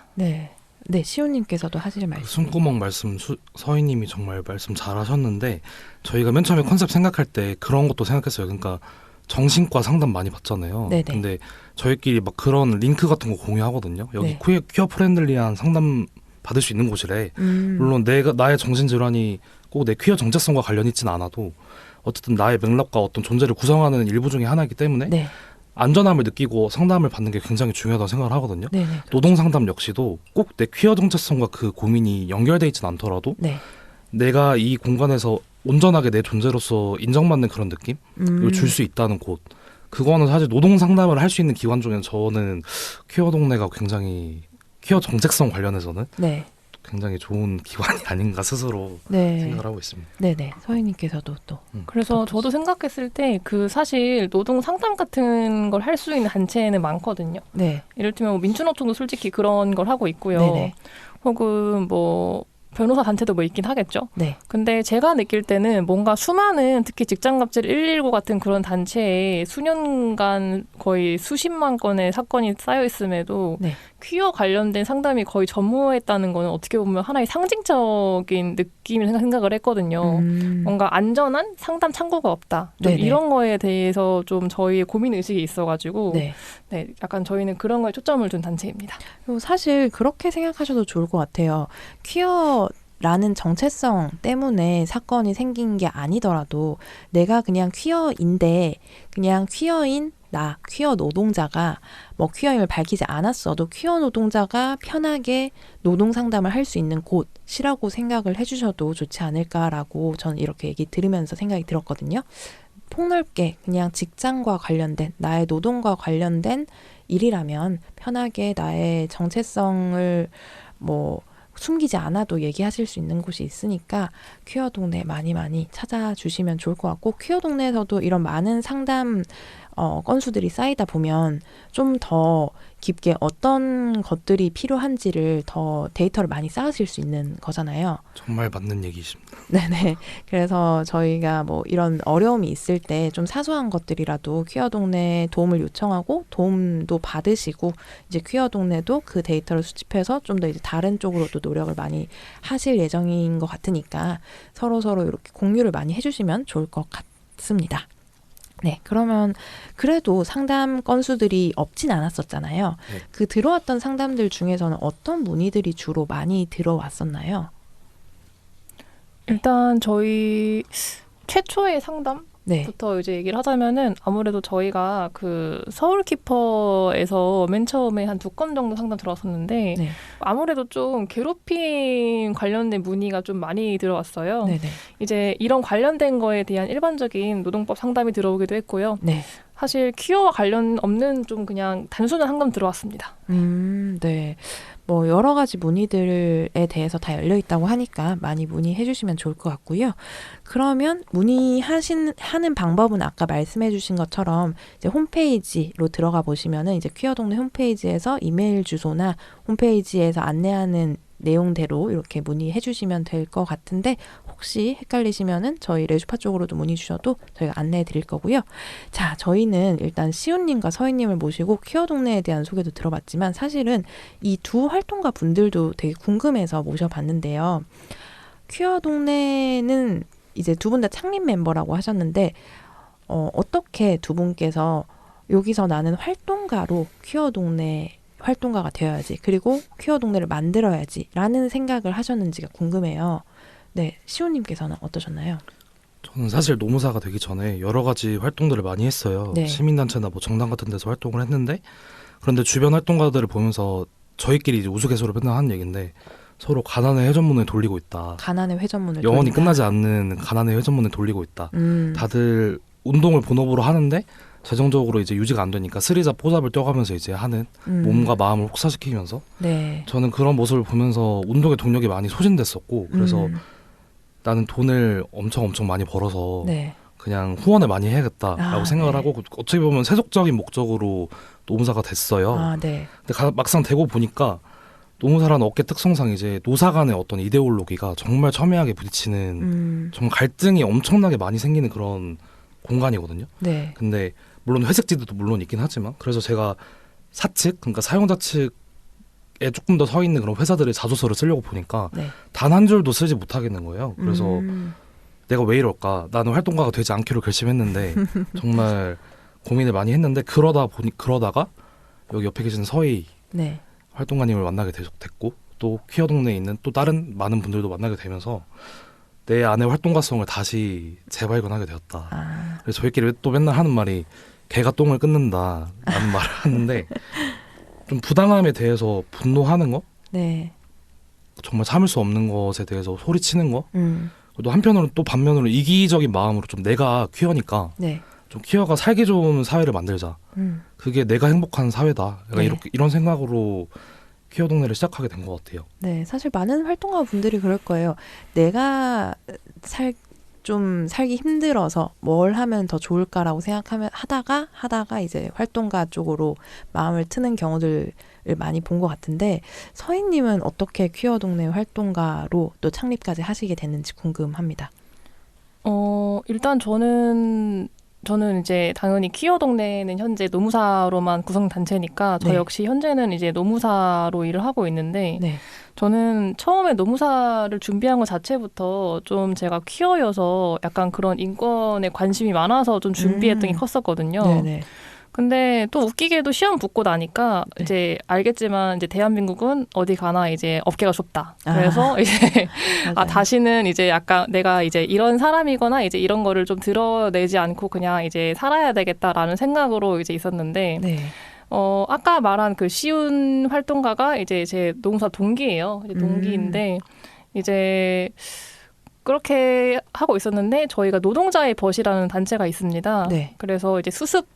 네, 시호님께서도 하실 말씀. 숨구멍 말씀 서희님이 정말 말씀 잘하셨는데 저희가 맨 처음에 컨셉 생각할 때 그런 것도 생각했어요. 그러니까 정신과 상담 많이 받잖아요. 근데 저희끼리 막 그런 링크 같은 거 공유하거든요. 여기 퀴어 프렌들리한 상담 받을 수 있는 곳이래. 물론 나의 정신질환이 꼭 내 퀴어 정체성과 관련이 있지는 않아도 어쨌든 나의 맥락과 어떤 존재를 구성하는 일부 중에 하나이기 때문에 네. 안전함을 느끼고 상담을 받는 게 굉장히 중요하다고 생각을 하거든요. 네네, 그렇죠. 노동 상담 역시도 꼭 내 퀴어 정체성과 그 고민이 연결돼 있지는 않더라도 네. 내가 이 공간에서 온전하게 내 존재로서 인정받는 그런 느낌을 줄 수 있다는 곳. 그거는 사실 노동 상담을 할 수 있는 기관 중에는 저는 퀴어 동네가 굉장히 퀴어 정체성 관련해서는 네. 굉장히 좋은 기관이 아닌가 스스로 네. 생각을 하고 있습니다. 네네. 서희님께서도 또. 그래서 저도 생각했을 때 그 사실 노동 상담 같은 걸 할 수 있는 단체는 많거든요. 네. 이를테면 뭐 민주노총도 솔직히 그런 걸 하고 있고요. 네네. 혹은 뭐 변호사 단체도 뭐 있긴 하겠죠. 네. 근데 제가 느낄 때는 뭔가 수많은 특히 직장갑질 119 같은 그런 단체에 수년간 거의 수십만 건의 사건이 쌓여 있음에도 네. 퀴어 관련된 상담이 거의 전무했다는 거는 어떻게 보면 하나의 상징적인 느낌을 생각을 했거든요. 뭔가 안전한 상담 창구가 없다. 좀 네네. 이런 거에 대해서 좀 저희의 고민 의식이 있어가지고 네. 네, 약간 저희는 그런 거에 초점을 둔 단체입니다. 그리고 사실 그렇게 생각하셔도 좋을 것 같아요. 퀴어라는 정체성 때문에 사건이 생긴 게 아니더라도 내가 그냥 퀴어인데 그냥 퀴어인 나, 퀴어 노동자가 뭐 퀴어임을 밝히지 않았어도 퀴어 노동자가 편하게 노동 상담을 할 수 있는 곳이라고 생각을 해주셔도 좋지 않을까라고 저는 이렇게 얘기 들으면서 생각이 들었거든요. 폭넓게 그냥 직장과 관련된 나의 노동과 관련된 일이라면 편하게 나의 정체성을 뭐 숨기지 않아도 얘기하실 수 있는 곳이 있으니까 퀴어 동네 많이 찾아주시면 좋을 것 같고 퀴어 동네에서도 이런 많은 상담 건수들이 쌓이다 보면 좀 더 깊게 어떤 것들이 필요한지를 더 데이터를 많이 쌓으실 수 있는 거잖아요. 정말 맞는 얘기십니다. 네네. 그래서 저희가 뭐 이런 어려움이 있을 때 좀 사소한 것들이라도 퀴어 동네에 도움을 요청하고 도움도 받으시고 이제 퀴어 동네도 그 데이터를 수집해서 좀 더 이제 다른 쪽으로도 노력을 많이 하실 예정인 것 같으니까 서로 이렇게 공유를 많이 해주시면 좋을 것 같습니다. 네, 그러면 그래도 상담 건수들이 없진 않았었잖아요. 네. 그 들어왔던 상담들 중에서는 어떤 문의들이 주로 많이 들어왔었나요? 일단 저희 최초의 상담 네. 부터 이제 얘기를 하자면은 아무래도 저희가 그 서울키퍼에서 맨 처음에 한 2건 정도 상담 들어왔었는데 네. 아무래도 좀 괴롭힘 관련된 문의가 좀 많이 들어왔어요. 네네. 이제 이런 관련된 거에 대한 일반적인 노동법 상담이 들어오기도 했고요. 네. 사실 퀴어와 관련 없는 좀 그냥 단순한 상담 들어왔습니다. 네. 뭐 여러 가지 문의들에 대해서 다 열려 있다고 하니까 많이 문의해 주시면 좋을 것 같고요. 그러면 하는 방법은 아까 말씀해 주신 것처럼 이제 홈페이지로 들어가 보시면은 이제 퀴어 동네 홈페이지에서 이메일 주소나 홈페이지에서 안내하는 내용대로 이렇게 문의해 주시면 될 것 같은데 혹시 헷갈리시면은 저희 레주파 쪽으로도 문의 주셔도 저희가 안내해 드릴 거고요. 자, 저희는 일단 시온님과 서희님을 모시고 퀴어 동네에 대한 소개도 들어봤지만 사실은 이 두 활동가 분들도 되게 궁금해서 모셔봤는데요. 퀴어 동네는 이제 두 분 다 창립 멤버라고 하셨는데 어떻게 두 분께서 여기서 나는 활동가로 퀴어 동네 활동가가 되어야지 그리고 퀴어 동네를 만들어야지 라는 생각을 하셨는지가 궁금해요. 네, 시호님께서는 어떠셨나요? 저는 사실 노무사가 되기 전에 여러 가지 활동들을 많이 했어요. 네. 시민단체나 뭐 정당 같은 데서 활동을 했는데 그런데 주변 활동가들을 보면서 저희끼리 이제 우스갯소리로 맨날 하는 얘기인데 서로 가난의 회전문을 돌리고 있다. 가난의 회전문을 영원히 돌린다. 끝나지 않는 가난의 회전문을 돌리고 있다. 다들 운동을 본업으로 하는데 재정적으로 이제 유지가 안 되니까 쓰리잡 포잡을 뛰어가면서 이제 하는 몸과 마음을 혹사시키면서 네. 저는 그런 모습을 보면서 운동의 동력이 많이 소진됐었고 그래서 나는 돈을 엄청 많이 벌어서 네. 그냥 후원을 많이 해야겠다라고 생각을 네. 하고 어떻게 보면 세속적인 목적으로 노무사가 됐어요. 네. 근데 막상 되고 보니까 노무사라는 업계 특성상 이제 노사 간의 어떤 이데올로기가 정말 첨예하게 부딪히는 정말 갈등이 엄청나게 많이 생기는 그런 공간이거든요. 네. 근데 물론 회색지대도 물론 있긴 하지만 그래서 제가 사측 그러니까 사용자 측에 조금 더 서 있는 그런 회사들의 자소서를 쓰려고 보니까 네. 단 한 줄도 쓰지 못하겠는 거예요. 그래서 내가 왜 이럴까? 나는 활동가가 되지 않기로 결심했는데 정말 고민을 많이 했는데 그러다가 여기 옆에 계신 서희 네. 활동가님을 만나게 됐고 또 퀴어 동네에 있는 또 다른 많은 분들도 만나게 되면서 내 안의 활동가성을 다시 재발견하게 되었다. 그래서 저희끼리 또 맨날 하는 말이 개가 똥을 끊는다 라는 말을 하는데 좀 부당함에 대해서 분노하는 거? 네. 정말 참을 수 없는 것에 대해서 소리치는 거? 또 한편으로는 또 반면으로 이기적인 마음으로 좀 내가 퀴어니까 네. 좀 퀴어가 살기 좋은 사회를 만들자. 그게 내가 행복한 사회다. 네. 이렇게 이런 생각으로 퀴어 동네를 시작하게 된 것 같아요. 네, 사실 많은 활동가 분들이 그럴 거예요. 내가 좀 살기 힘들어서 뭘 하면 더 좋을까라고 생각하면 하다가 이제 활동가 쪽으로 마음을 트는 경우들을 많이 본 것 같은데 서희님은 어떻게 퀴어 동네 활동가로 또 창립까지 하시게 됐는지 궁금합니다. 일단 저는 이제 당연히 퀴어 동네는 현재 노무사로만 구성 단체니까 저 네. 역시 현재는 이제 노무사로 일을 하고 있는데 네. 저는 처음에 노무사를 준비한 것 자체부터 좀 제가 퀴어여서 약간 그런 인권에 관심이 많아서 좀 준비했던 게 컸었거든요. 네네. 근데 또 웃기게도 시험 붙고 나니까 네. 이제 알겠지만 이제 대한민국은 어디 가나 이제 업계가 좁다. 그래서 이제 다시는 이제 약간 내가 이제 이런 사람이거나 이제 이런 거를 좀 드러내지 않고 그냥 이제 살아야 되겠다라는 생각으로 이제 있었는데 네. 아까 말한 그 시운 활동가가 이제 제 노무사 동기예요. 이제 동기인데 이제 그렇게 하고 있었는데 저희가 노동자의 벗이라는 단체가 있습니다. 네. 그래서 이제 수습을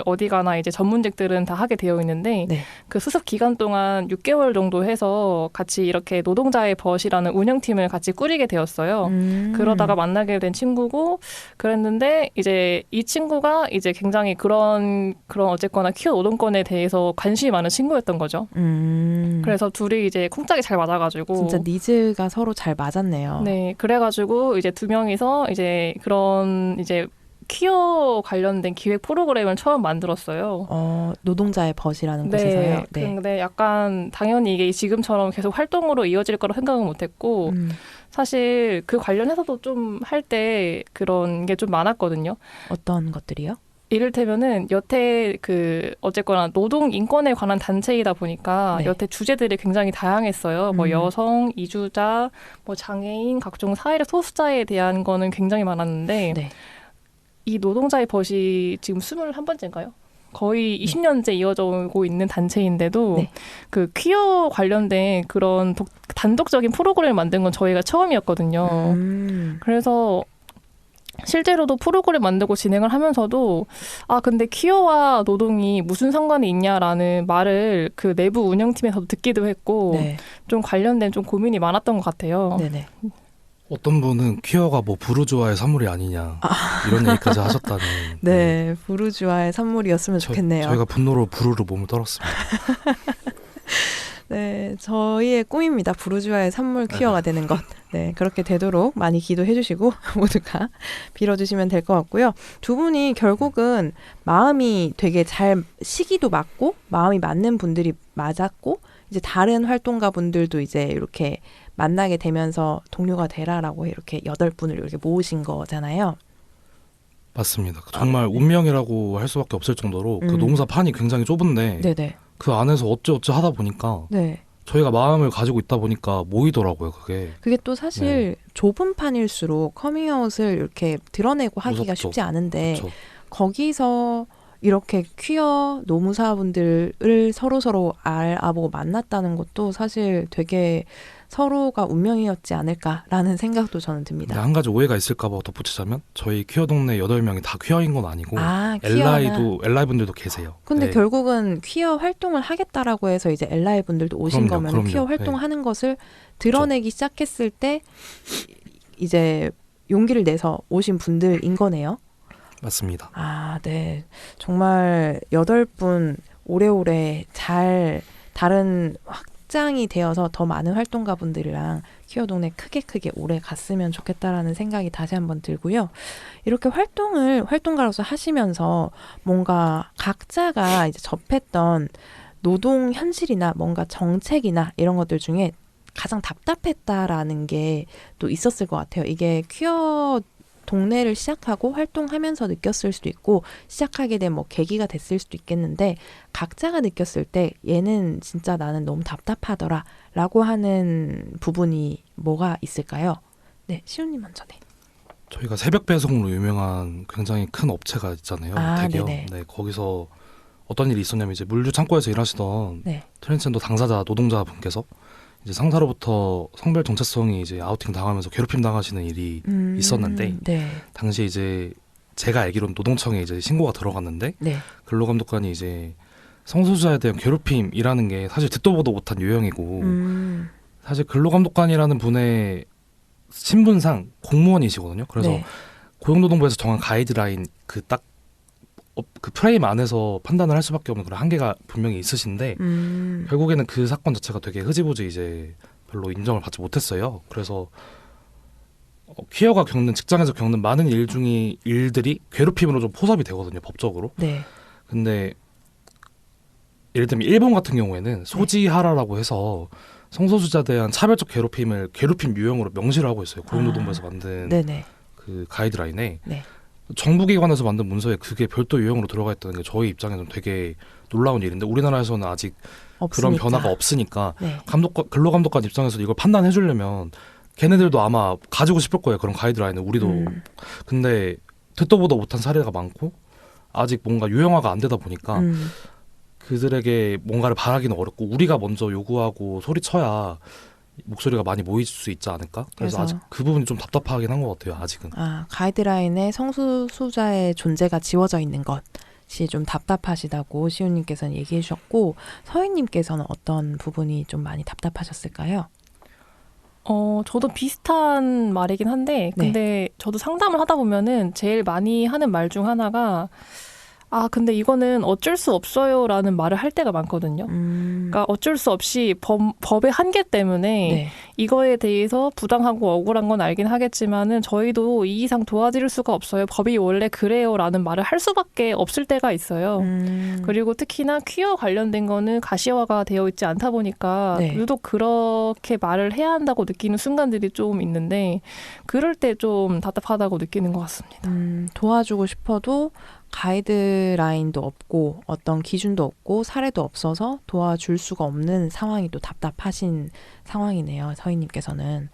어디 가나 이제 전문직들은 다 하게 되어 있는데 네. 그 수습 기간 동안 6개월 정도 해서 같이 이렇게 노동자의 벗이라는 운영팀을 같이 꾸리게 되었어요. 그러다가 만나게 된 친구고 그랬는데 이제 이 친구가 이제 굉장히 그런 어쨌거나 퀴어 노동권에 대해서 관심이 많은 친구였던 거죠. 그래서 둘이 이제 쿵짝이 잘 맞아가지고 진짜 니즈가 서로 잘 맞았네요. 네, 그래가지고 이제 두 명이서 이제 그런 이제 퀴어 관련된 기획 프로그램을 처음 만들었어요. 노동자의 벗이라는 곳에서요. 네. 근데 약간 당연히 이게 지금처럼 계속 활동으로 이어질 거라 생각은 못했고 사실 그 관련해서도 좀 할 때 그런 게 좀 많았거든요. 어떤 것들이요? 이를테면은 여태 어쨌거나 노동 인권에 관한 단체이다 보니까 네. 여태 주제들이 굉장히 다양했어요. 뭐 여성, 이주자, 뭐 장애인, 각종 사회적 소수자에 대한 거는 굉장히 많았는데 네. 이 노동자의 벗이 지금 21번째인가요? 거의 20년째 이어져 오고 있는 단체인데도 네. 그 퀴어 관련된 그런 단독적인 프로그램을 만든 건 저희가 처음이었거든요. 그래서 실제로도 프로그램 만들고 진행을 하면서도 근데 퀴어와 노동이 무슨 상관이 있냐라는 말을 그 내부 운영팀에서도 듣기도 했고 네. 좀 관련된 좀 고민이 많았던 것 같아요. 네네. 어떤 분은 퀴어가 뭐 부르주아의 산물이 아니냐 이런 얘기까지 하셨다는. 네, 부르주아의 산물이었으면 좋겠네요. 저희가 분노로 부르르 몸을 떨었습니다. 네, 저희의 꿈입니다. 부르주아의 산물 퀴어가 되는 것. 네, 그렇게 되도록 많이 기도해 주시고 모두가 빌어주시면 될 것 같고요. 두 분이 결국은 마음이 되게 잘 시기도 맞고 마음이 맞는 분들이 맞았고 이제 다른 활동가 분들도 이제 이렇게 만나게 되면서 동료가 되라라고 이렇게 8분을 이렇게 모으신 거잖아요. 맞습니다. 정말 운명이라고 할 수밖에 없을 정도로 그 노무사 판이 굉장히 좁은데 네네. 그 안에서 어찌어찌 하다 보니까 네. 저희가 마음을 가지고 있다 보니까 모이더라고요. 그게 또 사실 좁은 판일수록 커밍아웃을 이렇게 드러내고 하기가 무섭죠. 쉽지 않은데 그쵸. 거기서 이렇게 퀴어 노무사분들을 서로 알아보고 만났다는 것도 사실 되게 서로가 운명이었지 않을까라는 생각도 저는 듭니다. 한 가지 오해가 있을까 봐 덧붙이자면 저희 퀴어 동네 8명이 다 퀴어인 건 아니고 엘라이 분들도 계세요. 근데 네. 결국은 퀴어 활동을 하겠다라고 해서 이제 엘라이 분들도 오신 거면 퀴어 활동하는 것을 드러내기 시작했을 때 이제 용기를 내서 오신 분들인 거네요. 맞습니다. 네. 정말 8분 오래오래 잘 다른 확장이 되어서 더 많은 활동가 분들이랑 퀴어 동네 크게 오래 갔으면 좋겠다라는 생각이 다시 한번 들고요. 이렇게 활동가로서 하시면서 뭔가 각자가 이제 접했던 노동 현실이나 뭔가 정책이나 이런 것들 중에 가장 답답했다라는 게 또 있었을 것 같아요. 이게 퀴어 동네를 시작하고 활동하면서 느꼈을 수도 있고 시작하게 된 뭐 계기가 됐을 수도 있겠는데 각자가 느꼈을 때 얘는 진짜 나는 너무 답답하더라 라고 하는 부분이 뭐가 있을까요? 네, 시훈님 먼저. 네. 저희가 새벽 배송으로 유명한 굉장히 큰 업체가 있잖아요. 대기업. 네, 거기서 어떤 일이 있었냐면 이제 물류 창고에서 일하시던 트랜스젠더 당사자 노동자분께서 이제 상사로부터 성별 정체성이 이제 아우팅 당하면서 괴롭힘 당하시는 일이 있었는데 당시 이제 제가 알기로는 노동청에 이제 신고가 들어갔는데 근로감독관이 이제 성소수자에 대한 괴롭힘이라는 게 사실 듣도 보도 못한 유형이고 사실 근로감독관이라는 분의 신분상 공무원이시거든요. 그래서 고용노동부에서 정한 가이드라인 그 프레임 안에서 판단을 할 수밖에 없는 그런 한계가 분명히 있으신데 결국에는 그 사건 자체가 되게 흐지부지 이제 별로 인정을 받지 못했어요. 그래서 퀴어가 겪는 직장에서 겪는 많은 일들이 괴롭힘으로 좀 포섭이 되거든요, 법적으로. 근데 예를 들면 일본 같은 경우에는 소지하라라고 해서 성소수자에 대한 차별적 괴롭힘 유형으로 명시를 하고 있어요. 고용노동부에서 만든 그 가이드라인에. 정부기관에서 만든 문서에 그게 별도 유형으로 들어가 있다는 게 저희 입장에서는 되게 놀라운 일인데 우리나라에서는 아직 그런 변화가 없으니까 근로감독관 입장에서 이걸 판단해 주려면 걔네들도 아마 가지고 싶을 거예요. 그런 가이드라인을 우리도. 근데 듣도 보도 못한 사례가 많고 아직 뭔가 유형화가 안 되다 보니까 그들에게 뭔가를 바라기는 어렵고 우리가 먼저 요구하고 소리쳐야 목소리가 많이 모일 수 있지 않을까? 그래서 아직 그 부분이 좀 답답하긴 한 것 같아요. 아직은. 가이드라인에 성소수자의 존재가 지워져 있는 것이 좀 답답하시다고 시훈님께서는 얘기해 주셨고 서희님께서는 어떤 부분이 좀 많이 답답하셨을까요? 저도 비슷한 말이긴 한데 근데 저도 상담을 하다 보면은 제일 많이 하는 말 중 하나가 근데 이거는 어쩔 수 없어요라는 말을 할 때가 많거든요. 그러니까 어쩔 수 없이 법의 한계 때문에 이거에 대해서 부당하고 억울한 건 알긴 하겠지만은 저희도 이 이상 도와드릴 수가 없어요. 법이 원래 그래요라는 말을 할 수밖에 없을 때가 있어요. 그리고 특히나 퀴어 관련된 거는 가시화가 되어 있지 않다 보니까 유독 그렇게 말을 해야 한다고 느끼는 순간들이 좀 있는데 그럴 때 좀 답답하다고 느끼는 것 같습니다. 도와주고 싶어도 가이드라인도 없고 어떤 기준도 없고 사례도 없어서 도와줄 수가 없는 상황이 또 답답하신 상황이네요. 서희님께서는.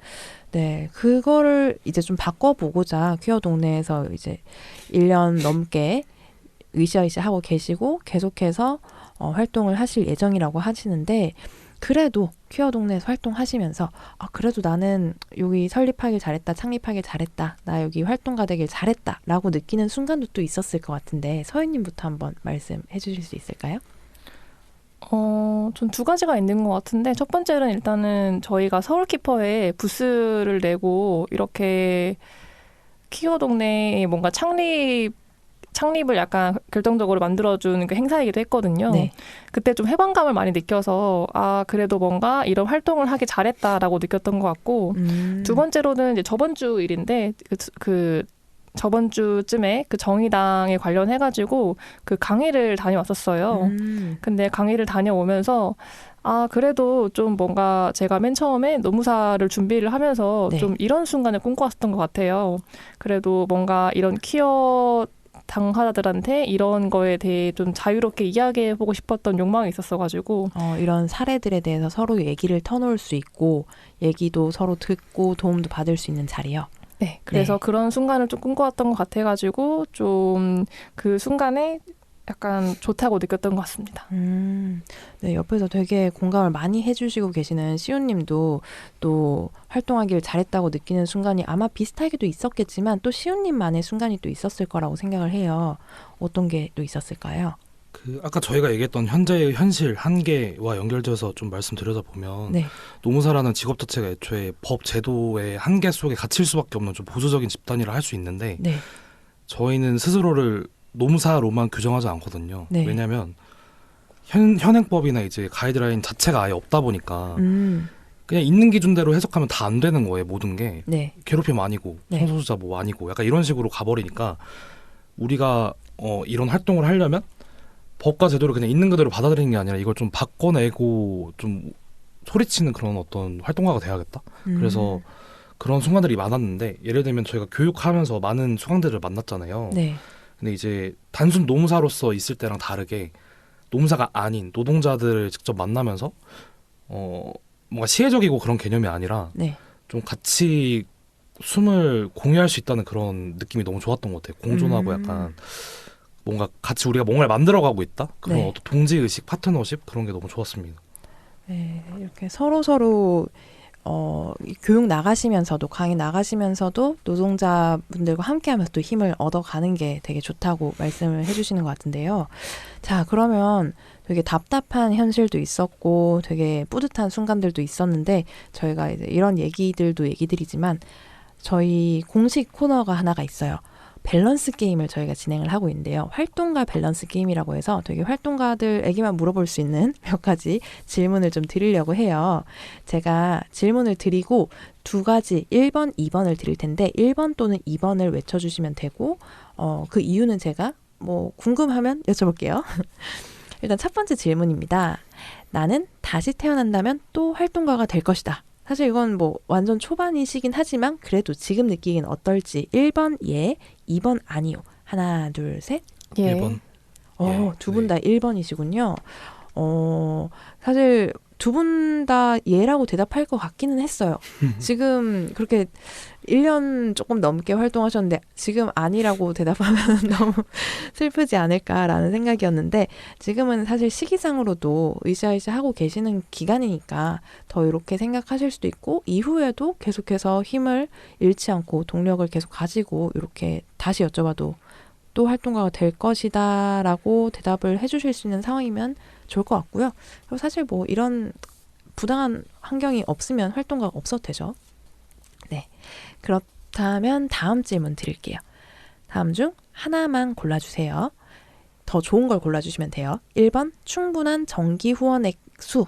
네, 그거를 이제 좀 바꿔보고자 퀴어 동네에서 이제 1년 넘게 으쌰으쌰 하고 계시고 계속해서 활동을 하실 예정이라고 하시는데 그래도 퀴어 동네에서 활동하시면서 그래도 나는 여기 설립하길 잘했다, 창립하길 잘했다, 나 여기 활동가 되길 잘했다 라고 느끼는 순간도 또 있었을 것 같은데 서희님부터 한번 말씀해 주실 수 있을까요? 전 두 가지가 있는 것 같은데 첫 번째는 일단은 저희가 서울키퍼에 부스를 내고 이렇게 퀴어 동네에 뭔가 창립을 약간 결정적으로 만들어준 그 행사이기도 했거든요. 그때 좀 해방감을 많이 느껴서 그래도 뭔가 이런 활동을 하기 잘했다라고 느꼈던 것 같고 두 번째로는 이제 저번 주 일인데 그 저번 주쯤에 그 정의당에 관련해가지고 그 강의를 다녀왔었어요. 근데 강의를 다녀오면서 그래도 좀 뭔가 제가 맨 처음에 노무사를 준비를 하면서 좀 이런 순간을 꿈꿔왔었던 것 같아요. 그래도 뭔가 이런 퀴어 당사자들한테 이런 거에 대해 좀 자유롭게 이야기해보고 싶었던 욕망이 있었어가지고 이런 사례들에 대해서 서로 얘기를 터놓을 수 있고 얘기도 서로 듣고 도움도 받을 수 있는 자리요. 네, 그래서 그런 순간을 좀 꿈꿔왔던 것 같아가지고 좀 그 순간에 약간 좋다고 느꼈던 것 같습니다. 네, 옆에서 되게 공감을 많이 해주시고 계시는 시훈님도 또 활동하길 잘했다고 느끼는 순간이 아마 비슷하게도 있었겠지만 또 시훈님만의 순간이 또 있었을 거라고 생각을 해요. 어떤 게 또 있었을까요? 아까 저희가 얘기했던 현재의 현실 한계와 연결돼서 좀 말씀드려다 보면 노무사라는 직업 자체가 애초에 법 제도의 한계 속에 갇힐 수밖에 없는 좀 보수적인 집단이라 할 수 있는데 저희는 스스로를 노무사로만 규정하지 않거든요. 왜냐하면 현행법이나 이제 가이드라인 자체가 아예 없다 보니까 그냥 있는 기준대로 해석하면 다 안 되는 거예요. 모든 게 괴롭힘 아니고 성소수자 뭐 아니고 약간 이런 식으로 가버리니까 우리가 이런 활동을 하려면 법과 제도를 그냥 있는 그대로 받아들이는 게 아니라 이걸 좀 바꿔내고 좀 소리치는 그런 어떤 활동가가 돼야겠다. 그래서 그런 순간들이 많았는데 예를 들면 저희가 교육하면서 많은 수강들을 만났잖아요. 네. 근데 이제 단순 노무사로서 있을 때랑 다르게 노무사가 아닌 노동자들을 직접 만나면서 뭔가 시혜적이고 그런 개념이 아니라 네. 좀 같이 숨을 공유할 수 있다는 그런 느낌이 너무 좋았던 것 같아요. 공존하고 약간 뭔가 같이 우리가 뭔가를 만들어가고 있다? 그런 네. 어떤 동지의식, 파트너십 그런 게 너무 좋았습니다. 네, 이렇게 서로 교육 나가시면서도 강의 나가시면서도 노동자분들과 함께하면서 또 힘을 얻어가는 게 되게 좋다고 말씀을 해주시는 것 같은데요. 자, 그러면 되게 답답한 현실도 있었고 되게 뿌듯한 순간들도 있었는데 저희가 이제 이런 얘기들이지만 저희 공식 코너가 하나가 있어요. 밸런스 게임을 저희가 진행을 하고 있는데요. 활동가 밸런스 게임이라고 해서 되게 활동가들에게만 물어볼 수 있는 몇 가지 질문을 좀 드리려고 해요. 제가 질문을 드리고 2가지 1번, 2번을 드릴 텐데 1번 또는 2번을 외쳐주시면 되고 그 이유는 제가 뭐 궁금하면 여쭤볼게요. 일단 첫 번째 질문입니다. 나는 다시 태어난다면 또 활동가가 될 것이다. 사실 이건 뭐 완전 초반이시긴 하지만 그래도 지금 느끼긴 어떨지 1번 예, 2번 아니요. 하나, 둘, 셋. 예. 1번. 두 분 다 1번이시군요. 사실 두 분 다 예라고 대답할 것 같기는 했어요. 지금 그렇게 1년 조금 넘게 활동하셨는데 지금 아니라고 대답하면 너무 슬프지 않을까라는 생각이었는데 지금은 사실 시기상으로도 으쌰으쌰 하고 계시는 기간이니까 더 이렇게 생각하실 수도 있고 이후에도 계속해서 힘을 잃지 않고 동력을 계속 가지고 이렇게 다시 여쭤봐도 또 활동가가 될 것이다 라고 대답을 해주실 수 있는 상황이면 좋을 것 같고요. 그리고 사실 뭐 이런 부당한 환경이 없으면 활동가가 없어도 되죠. 네, 그렇다면 다음 질문 드릴게요. 다음 중 하나만 골라주세요. 더 좋은 걸 골라주시면 돼요. 1번 충분한 정기 후원액 수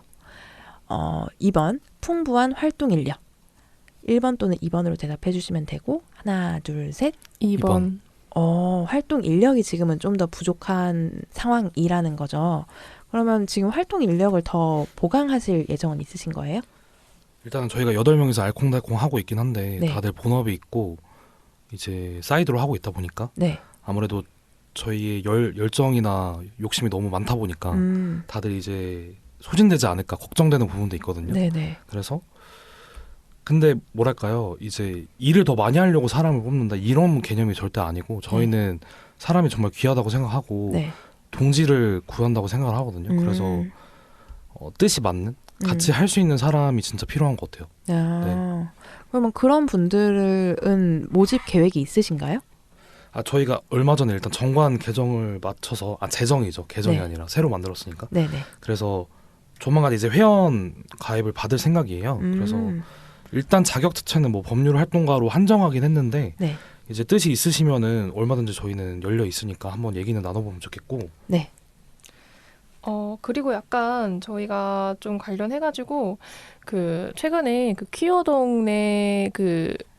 2번 풍부한 활동 인력 1번 또는 2번으로 대답해 주시면 되고 하나, 둘, 셋 2번. 활동 인력이 지금은 좀 더 부족한 상황이라는 거죠. 그러면 지금 활동 인력을 더 보강하실 예정은 있으신 거예요? 일단은 저희가 8명이서 알콩달콩 하고 있긴 한데 네. 다들 본업이 있고 이제 사이드로 하고 있다 보니까 네. 아무래도 저희의 열정이나 욕심이 너무 많다 보니까 다들 이제 소진되지 않을까 걱정되는 부분도 있거든요. 네네. 그래서 근데 뭐랄까요, 이제 일을 더 많이 하려고 사람을 뽑는다 이런 개념이 절대 아니고 저희는 사람이 정말 귀하다고 생각하고 네. 동지를 구한다고 생각을 하거든요. 그래서 뜻이 맞는 같이 할 수 있는 사람이 진짜 필요한 것 같아요. 네. 그러면 그런 분들은 모집 계획이 있으신가요? 저희가 얼마 전에 일단 정관 개정을 맞춰서 재정이죠. 개정이 네. 아니라 새로 만들었으니까. 네네. 그래서 조만간 이제 회원 가입을 받을 생각이에요. 그래서 일단 자격 자체는 뭐 법률 활동가로 한정하긴 했는데 네. 이제 뜻이 있으시면은 얼마든지 저희는 열려 있으니까 한번 얘기는 나눠보면 좋겠고. 네. 그리고 약간 저희가 좀 관련해가지고 최근에 퀴어 동네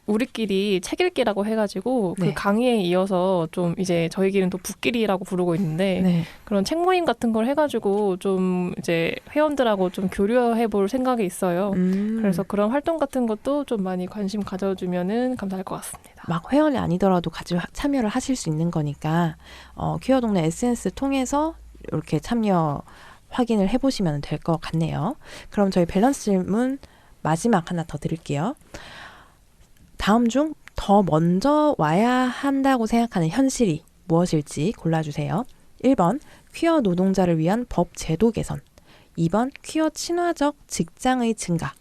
우리끼리 책 읽기라고 해가지고 네. 그 강의에 이어서 좀 이제 저희끼리는 또 붓기리라고 부르고 있는데 네. 그런 책 모임 같은 걸 해가지고 좀 이제 회원들하고 좀 교류해볼 생각이 있어요. 그래서 그런 활동 같은 것도 좀 많이 관심 가져주면은 감사할 것 같습니다. 막 회원이 아니더라도 같이 참여를 하실 수 있는 거니까 퀴어 동네 SNS 통해서 이렇게 참여 확인을 해보시면 될 것 같네요. 그럼 저희 밸런스 질문 마지막 하나 더 드릴게요. 다음 중 더 먼저 와야 한다고 생각하는 현실이 무엇일지 골라주세요. 1번 퀴어 노동자를 위한 법 제도 개선 2번 퀴어 친화적 직장의 증가.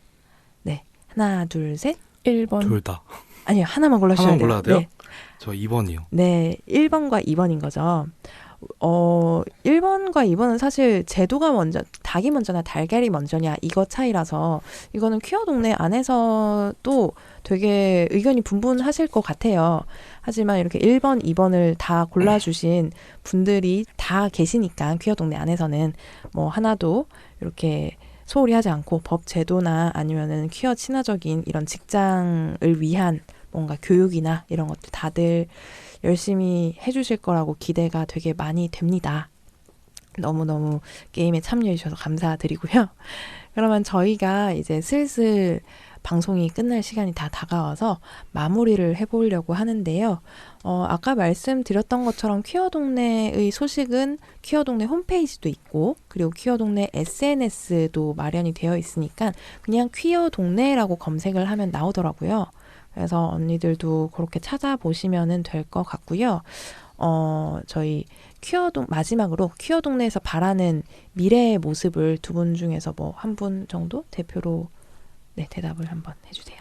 네, 하나, 둘, 셋. 1번. 둘 다. 아니요, 하나만 골라주셔야 돼요. 골라야 돼요? 네. 저 2번이요. 네, 1번과 2번인 거죠. 1번과 2번은 사실 제도가 먼저, 닭이 먼저나 달걀이 먼저냐 이거 차이라서 이거는 퀴어 동네 안에서도 되게 의견이 분분하실 것 같아요. 하지만 이렇게 1번, 2번을 다 골라주신 분들이 다 계시니까 퀴어 동네 안에서는 뭐 하나도 이렇게 소홀히 하지 않고 법 제도나 아니면은 퀴어 친화적인 이런 직장을 위한 뭔가 교육이나 이런 것들 다들 열심히 해주실 거라고 기대가 되게 많이 됩니다. 너무너무 게임에 참여해 주셔서 감사드리고요. 그러면 저희가 이제 슬슬 방송이 끝날 시간이 다 다가와서 마무리를 해보려고 하는데요. 아까 말씀드렸던 것처럼 퀴어 동네의 소식은 퀴어 동네 홈페이지도 있고 그리고 퀴어 동네 SNS도 마련이 되어 있으니까 그냥 퀴어 동네라고 검색을 하면 나오더라고요. 그래서 언니들도 그렇게 찾아보시면 될 것 같고요. 저희 마지막으로 퀴어 동네에서 바라는 미래의 모습을 두 분 중에서 뭐 한 분 정도 대표로 대답을 한번 해주세요.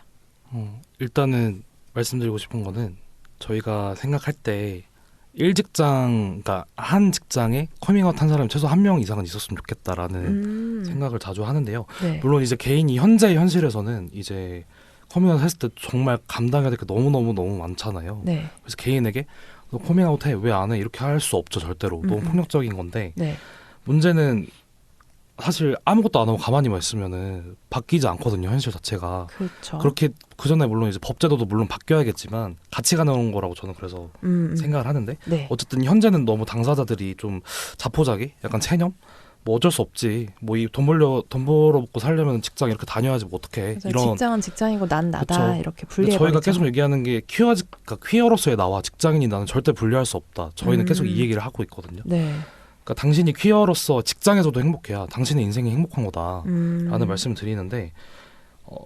일단은 말씀드리고 싶은 거는 저희가 생각할 때 1직장, 그러니까 한 직장에 커밍아웃 한 사람이 최소 한 명 이상은 있었으면 좋겠다라는 생각을 자주 하는데요. 네. 물론 이제 개인이 현재의 현실에서는 이제 커밍아웃 했을 때 정말 감당해야 될 게 너무 많잖아요. 네. 그래서 개인에게 너 커밍아웃 해, 왜 안 해? 이렇게 할 수 없죠, 절대로. 너무 폭력적인 건데 네. 문제는 사실 아무것도 안 하고 가만히만 있으면은 바뀌지 않거든요, 현실 자체가. 그렇죠. 그렇게 그 전에 물론 이제 법제도도 물론 바뀌어야겠지만 같이 가는 거라고 저는 그래서 생각을 하는데 네. 어쨌든 현재는 너무 당사자들이 좀 자포자기, 약간 체념, 뭐 어쩔 수 없지. 뭐 이 돈 벌어먹고 살려면 직장 이렇게 다녀야지 뭐 어떡해. 이런 직장은 직장이고 난 나다. 그쵸. 이렇게 분리해. 저희가 계속 얘기하는 게 퀴어로서의 나와 직장인이 나는 절대 분리할 수 없다. 저희는 계속 이 얘기를 하고 있거든요. 네. 그러니까 당신이 퀴어로서 직장에서도 행복해야 당신의 인생이 행복한 거다라는 말씀을 드리는데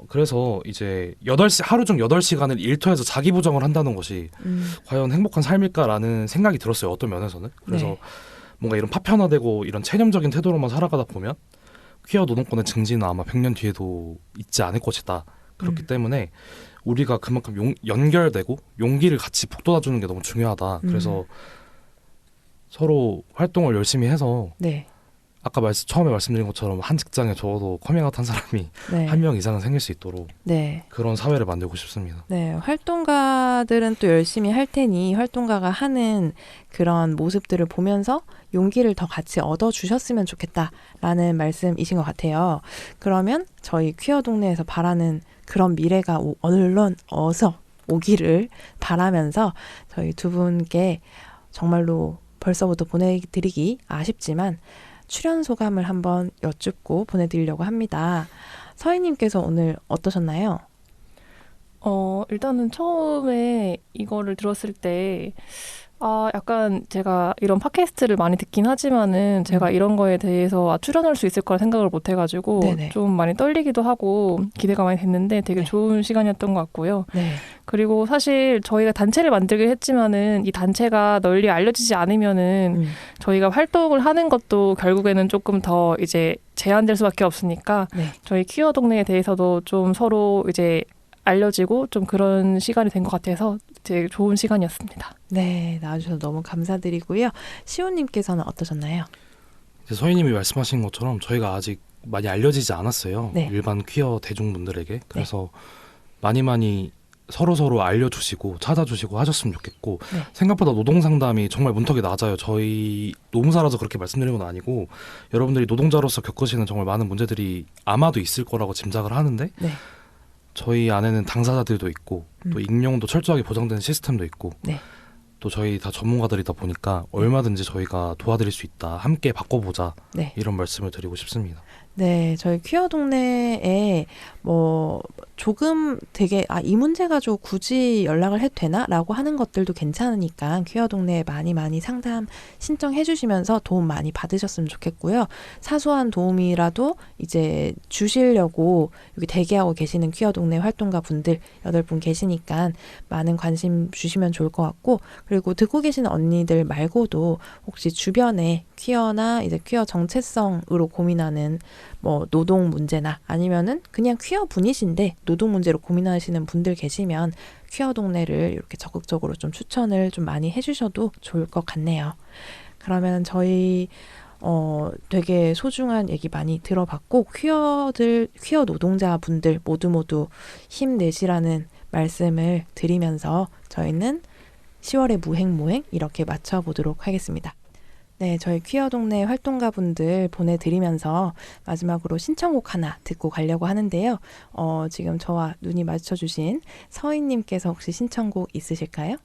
그래서 이제 하루 중 8시간을 일터에서 자기 부정을 한다는 것이 과연 행복한 삶일까라는 생각이 들었어요. 어떤 면에서는. 그래서 네. 뭔가 이런 파편화되고 이런 체념적인 태도로만 살아가다 보면 퀴어 노동권의 증진은 아마 100년 뒤에도 있지 않을 것이다. 그렇기 때문에 우리가 그만큼 연결되고 용기를 같이 북돋아주는 게 너무 중요하다. 그래서 서로 활동을 열심히 해서 네. 아까 처음에 말씀드린 것처럼 한 직장에 적어도 커밍아웃 한 사람이 네. 한 명 이상은 생길 수 있도록 네. 그런 사회를 만들고 싶습니다. 네, 활동가들은 또 열심히 할 테니 활동가가 하는 그런 모습들을 보면서 용기를 더 같이 얻어주셨으면 좋겠다라는 말씀이신 것 같아요. 그러면 저희 퀴어 동네에서 바라는 그런 미래가 얼른 어서 오기를 바라면서 저희 두 분께 정말로 벌써부터 보내드리기 아쉽지만 출연 소감을 한번 여쭙고 보내드리려고 합니다. 서희님께서 오늘 어떠셨나요? 일단은 처음에 이거를 들었을 때 약간 제가 이런 팟캐스트를 많이 듣긴 하지만은 제가 이런 거에 대해서 출연할 수 있을 거라 생각을 못 해가지고 네네. 좀 많이 떨리기도 하고 기대가 많이 됐는데 되게 네. 좋은 시간이었던 것 같고요. 네. 그리고 사실 저희가 단체를 만들긴 했지만은 이 단체가 널리 알려지지 않으면은 저희가 활동을 하는 것도 결국에는 조금 더 이제 제한될 수밖에 없으니까 네. 저희 퀴어 동네에 대해서도 좀 서로 이제 알려지고 좀 그런 시간이 된 것 같아서 되게 좋은 시간이었습니다. 네, 나와주셔서 너무 감사드리고요. 시호님께서는 어떠셨나요? 서희님이 말씀하신 것처럼 저희가 아직 많이 알려지지 않았어요. 네. 일반 퀴어 대중분들에게. 그래서 네. 많이 서로 알려주시고 찾아주시고 하셨으면 좋겠고 네. 생각보다 노동상담이 정말 문턱이 낮아요. 저희 노무사라서 그렇게 말씀드리는 건 아니고 여러분들이 노동자로서 겪으시는 정말 많은 문제들이 아마도 있을 거라고 짐작을 하는데 네. 저희 안에는 당사자들도 있고 또 익명도 철저하게 보장되는 시스템도 있고 네. 또 저희 다 전문가들이다 보니까 얼마든지 저희가 도와드릴 수 있다. 함께 바꿔보자. 네. 이런 말씀을 드리고 싶습니다. 네, 저희 퀴어 동네에 뭐 조금 되게 이 문제 가지고 굳이 연락을 해도 되나? 라고 하는 것들도 괜찮으니까 퀴어 동네에 많이 상담 신청해 주시면서 도움 많이 받으셨으면 좋겠고요. 사소한 도움이라도 이제 주시려고 여기 대기하고 계시는 퀴어 동네 활동가 분들 8분 계시니까 많은 관심 주시면 좋을 것 같고 그리고 듣고 계시는 언니들 말고도 혹시 주변에 퀴어나 이제 퀴어 정체성으로 고민하는 뭐 노동 문제나 아니면은 그냥 퀴어 분이신데 노동 문제로 고민하시는 분들 계시면 퀴어 동네를 이렇게 적극적으로 좀 추천을 좀 많이 해주셔도 좋을 것 같네요. 그러면 저희 되게 소중한 얘기 많이 들어봤고 퀴어 노동자분들 모두 힘내시라는 말씀을 드리면서 저희는 10월의 무행모행 이렇게 마쳐보도록 하겠습니다. 네, 저희 퀴어 동네 활동가분들 보내드리면서 마지막으로 신청곡 하나 듣고 가려고 하는데요. 지금 저와 눈이 마주쳐주신 서희님께서 혹시 신청곡 있으실까요?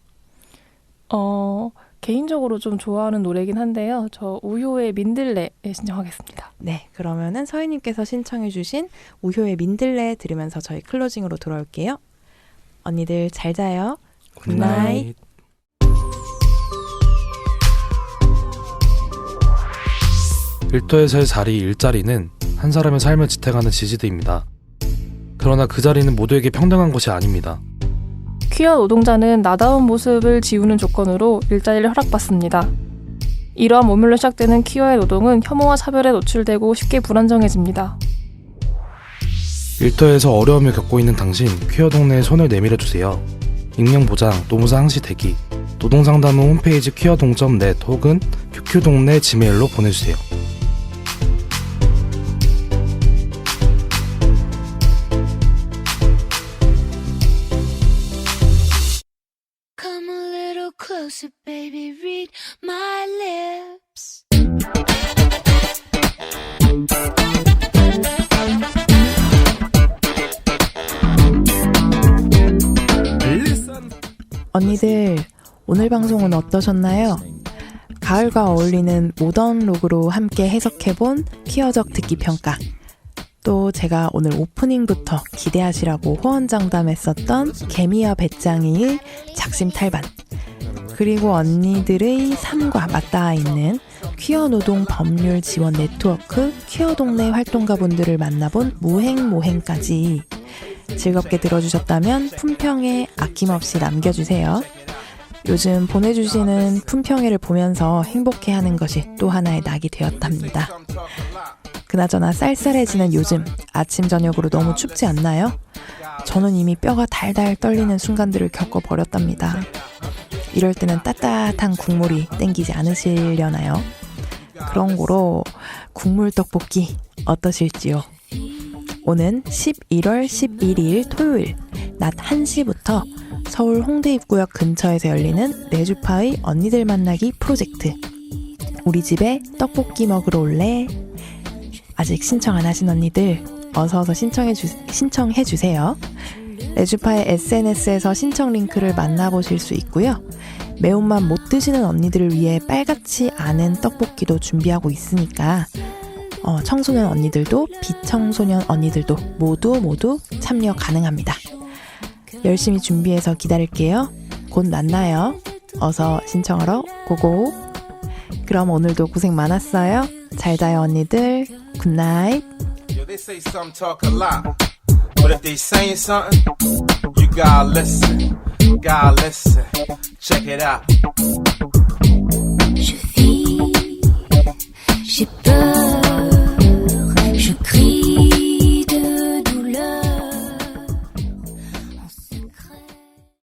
개인적으로 좀 좋아하는 노래긴 한데요. 저 우효의 민들레 신청하겠습니다. 네, 그러면은 서희님께서 신청해주신 우효의 민들레 들으면서 저희 클로징으로 돌아올게요. 언니들 잘 자요. 굿나잇. 일터에서의 자리, 일자리는 한 사람의 삶을 지탱하는 지지대입니다. 그러나 그 자리는 모두에게 평등한 것이 아닙니다. 퀴어 노동자는 나다운 모습을 지우는 조건으로 일자리를 허락받습니다. 이러한 모멸로 시작되는 퀴어의 노동은 혐오와 차별에 노출되고 쉽게 불안정해집니다. 일터에서 어려움을 겪고 있는 당신, 퀴어 동네에 손을 내밀어주세요. 익명 보장, 노무사 항시 대기, 노동상담은 홈페이지 퀴어동.net 혹은 큐큐동네 지메일로 보내주세요. Come a little closer, baby, read my lips. 언니들, 오늘 방송은 어떠셨나요? 가을과 어울리는 모던 록으로 함께 해석해본 퀴어적 듣기 평가. 또 제가 오늘 오프닝부터 기대하시라고 호언장담했었던 개미와 배짱이의 작심 탈반. 그리고 언니들의 삶과 맞닿아 있는 퀴어 노동 법률 지원 네트워크 퀴어 동네 활동가분들을 만나본 무행모행까지 즐겁게 들어주셨다면 품평에 아낌없이 남겨주세요. 요즘 보내주시는 품평회를 보면서 행복해하는 것이 또 하나의 낙이 되었답니다. 그나저나 쌀쌀해지는 요즘 아침 저녁으로 너무 춥지 않나요? 저는 이미 뼈가 달달 떨리는 순간들을 겪어버렸답니다. 이럴 때는 따뜻한 국물이 땡기지 않으시려나요? 그런 거로 국물 떡볶이 어떠실지요? 오는 11월 11일 토요일 낮 1시부터 서울 홍대 입구역 근처에서 열리는 레주파의 언니들 만나기 프로젝트. 우리 집에 떡볶이 먹으러 올래? 아직 신청 안 하신 언니들 어서 신청해 주세요. 레주파의 SNS에서 신청 링크를 만나보실 수 있고요. 매운맛 못 드시는 언니들을 위해 빨갛지 않은 떡볶이도 준비하고 있으니까 청소년 언니들도 비청소년 언니들도 모두 참여 가능합니다. 열심히 준비해서 기다릴게요. 곧 만나요. 어서 신청하러 고고. 그럼 오늘도 고생 많았어요. 잘 자요 언니들. 굿나잇. They say some talk a lot, but if they saying something, you gotta listen. Gotta listen. Check it out. Je vis, j'ai peur.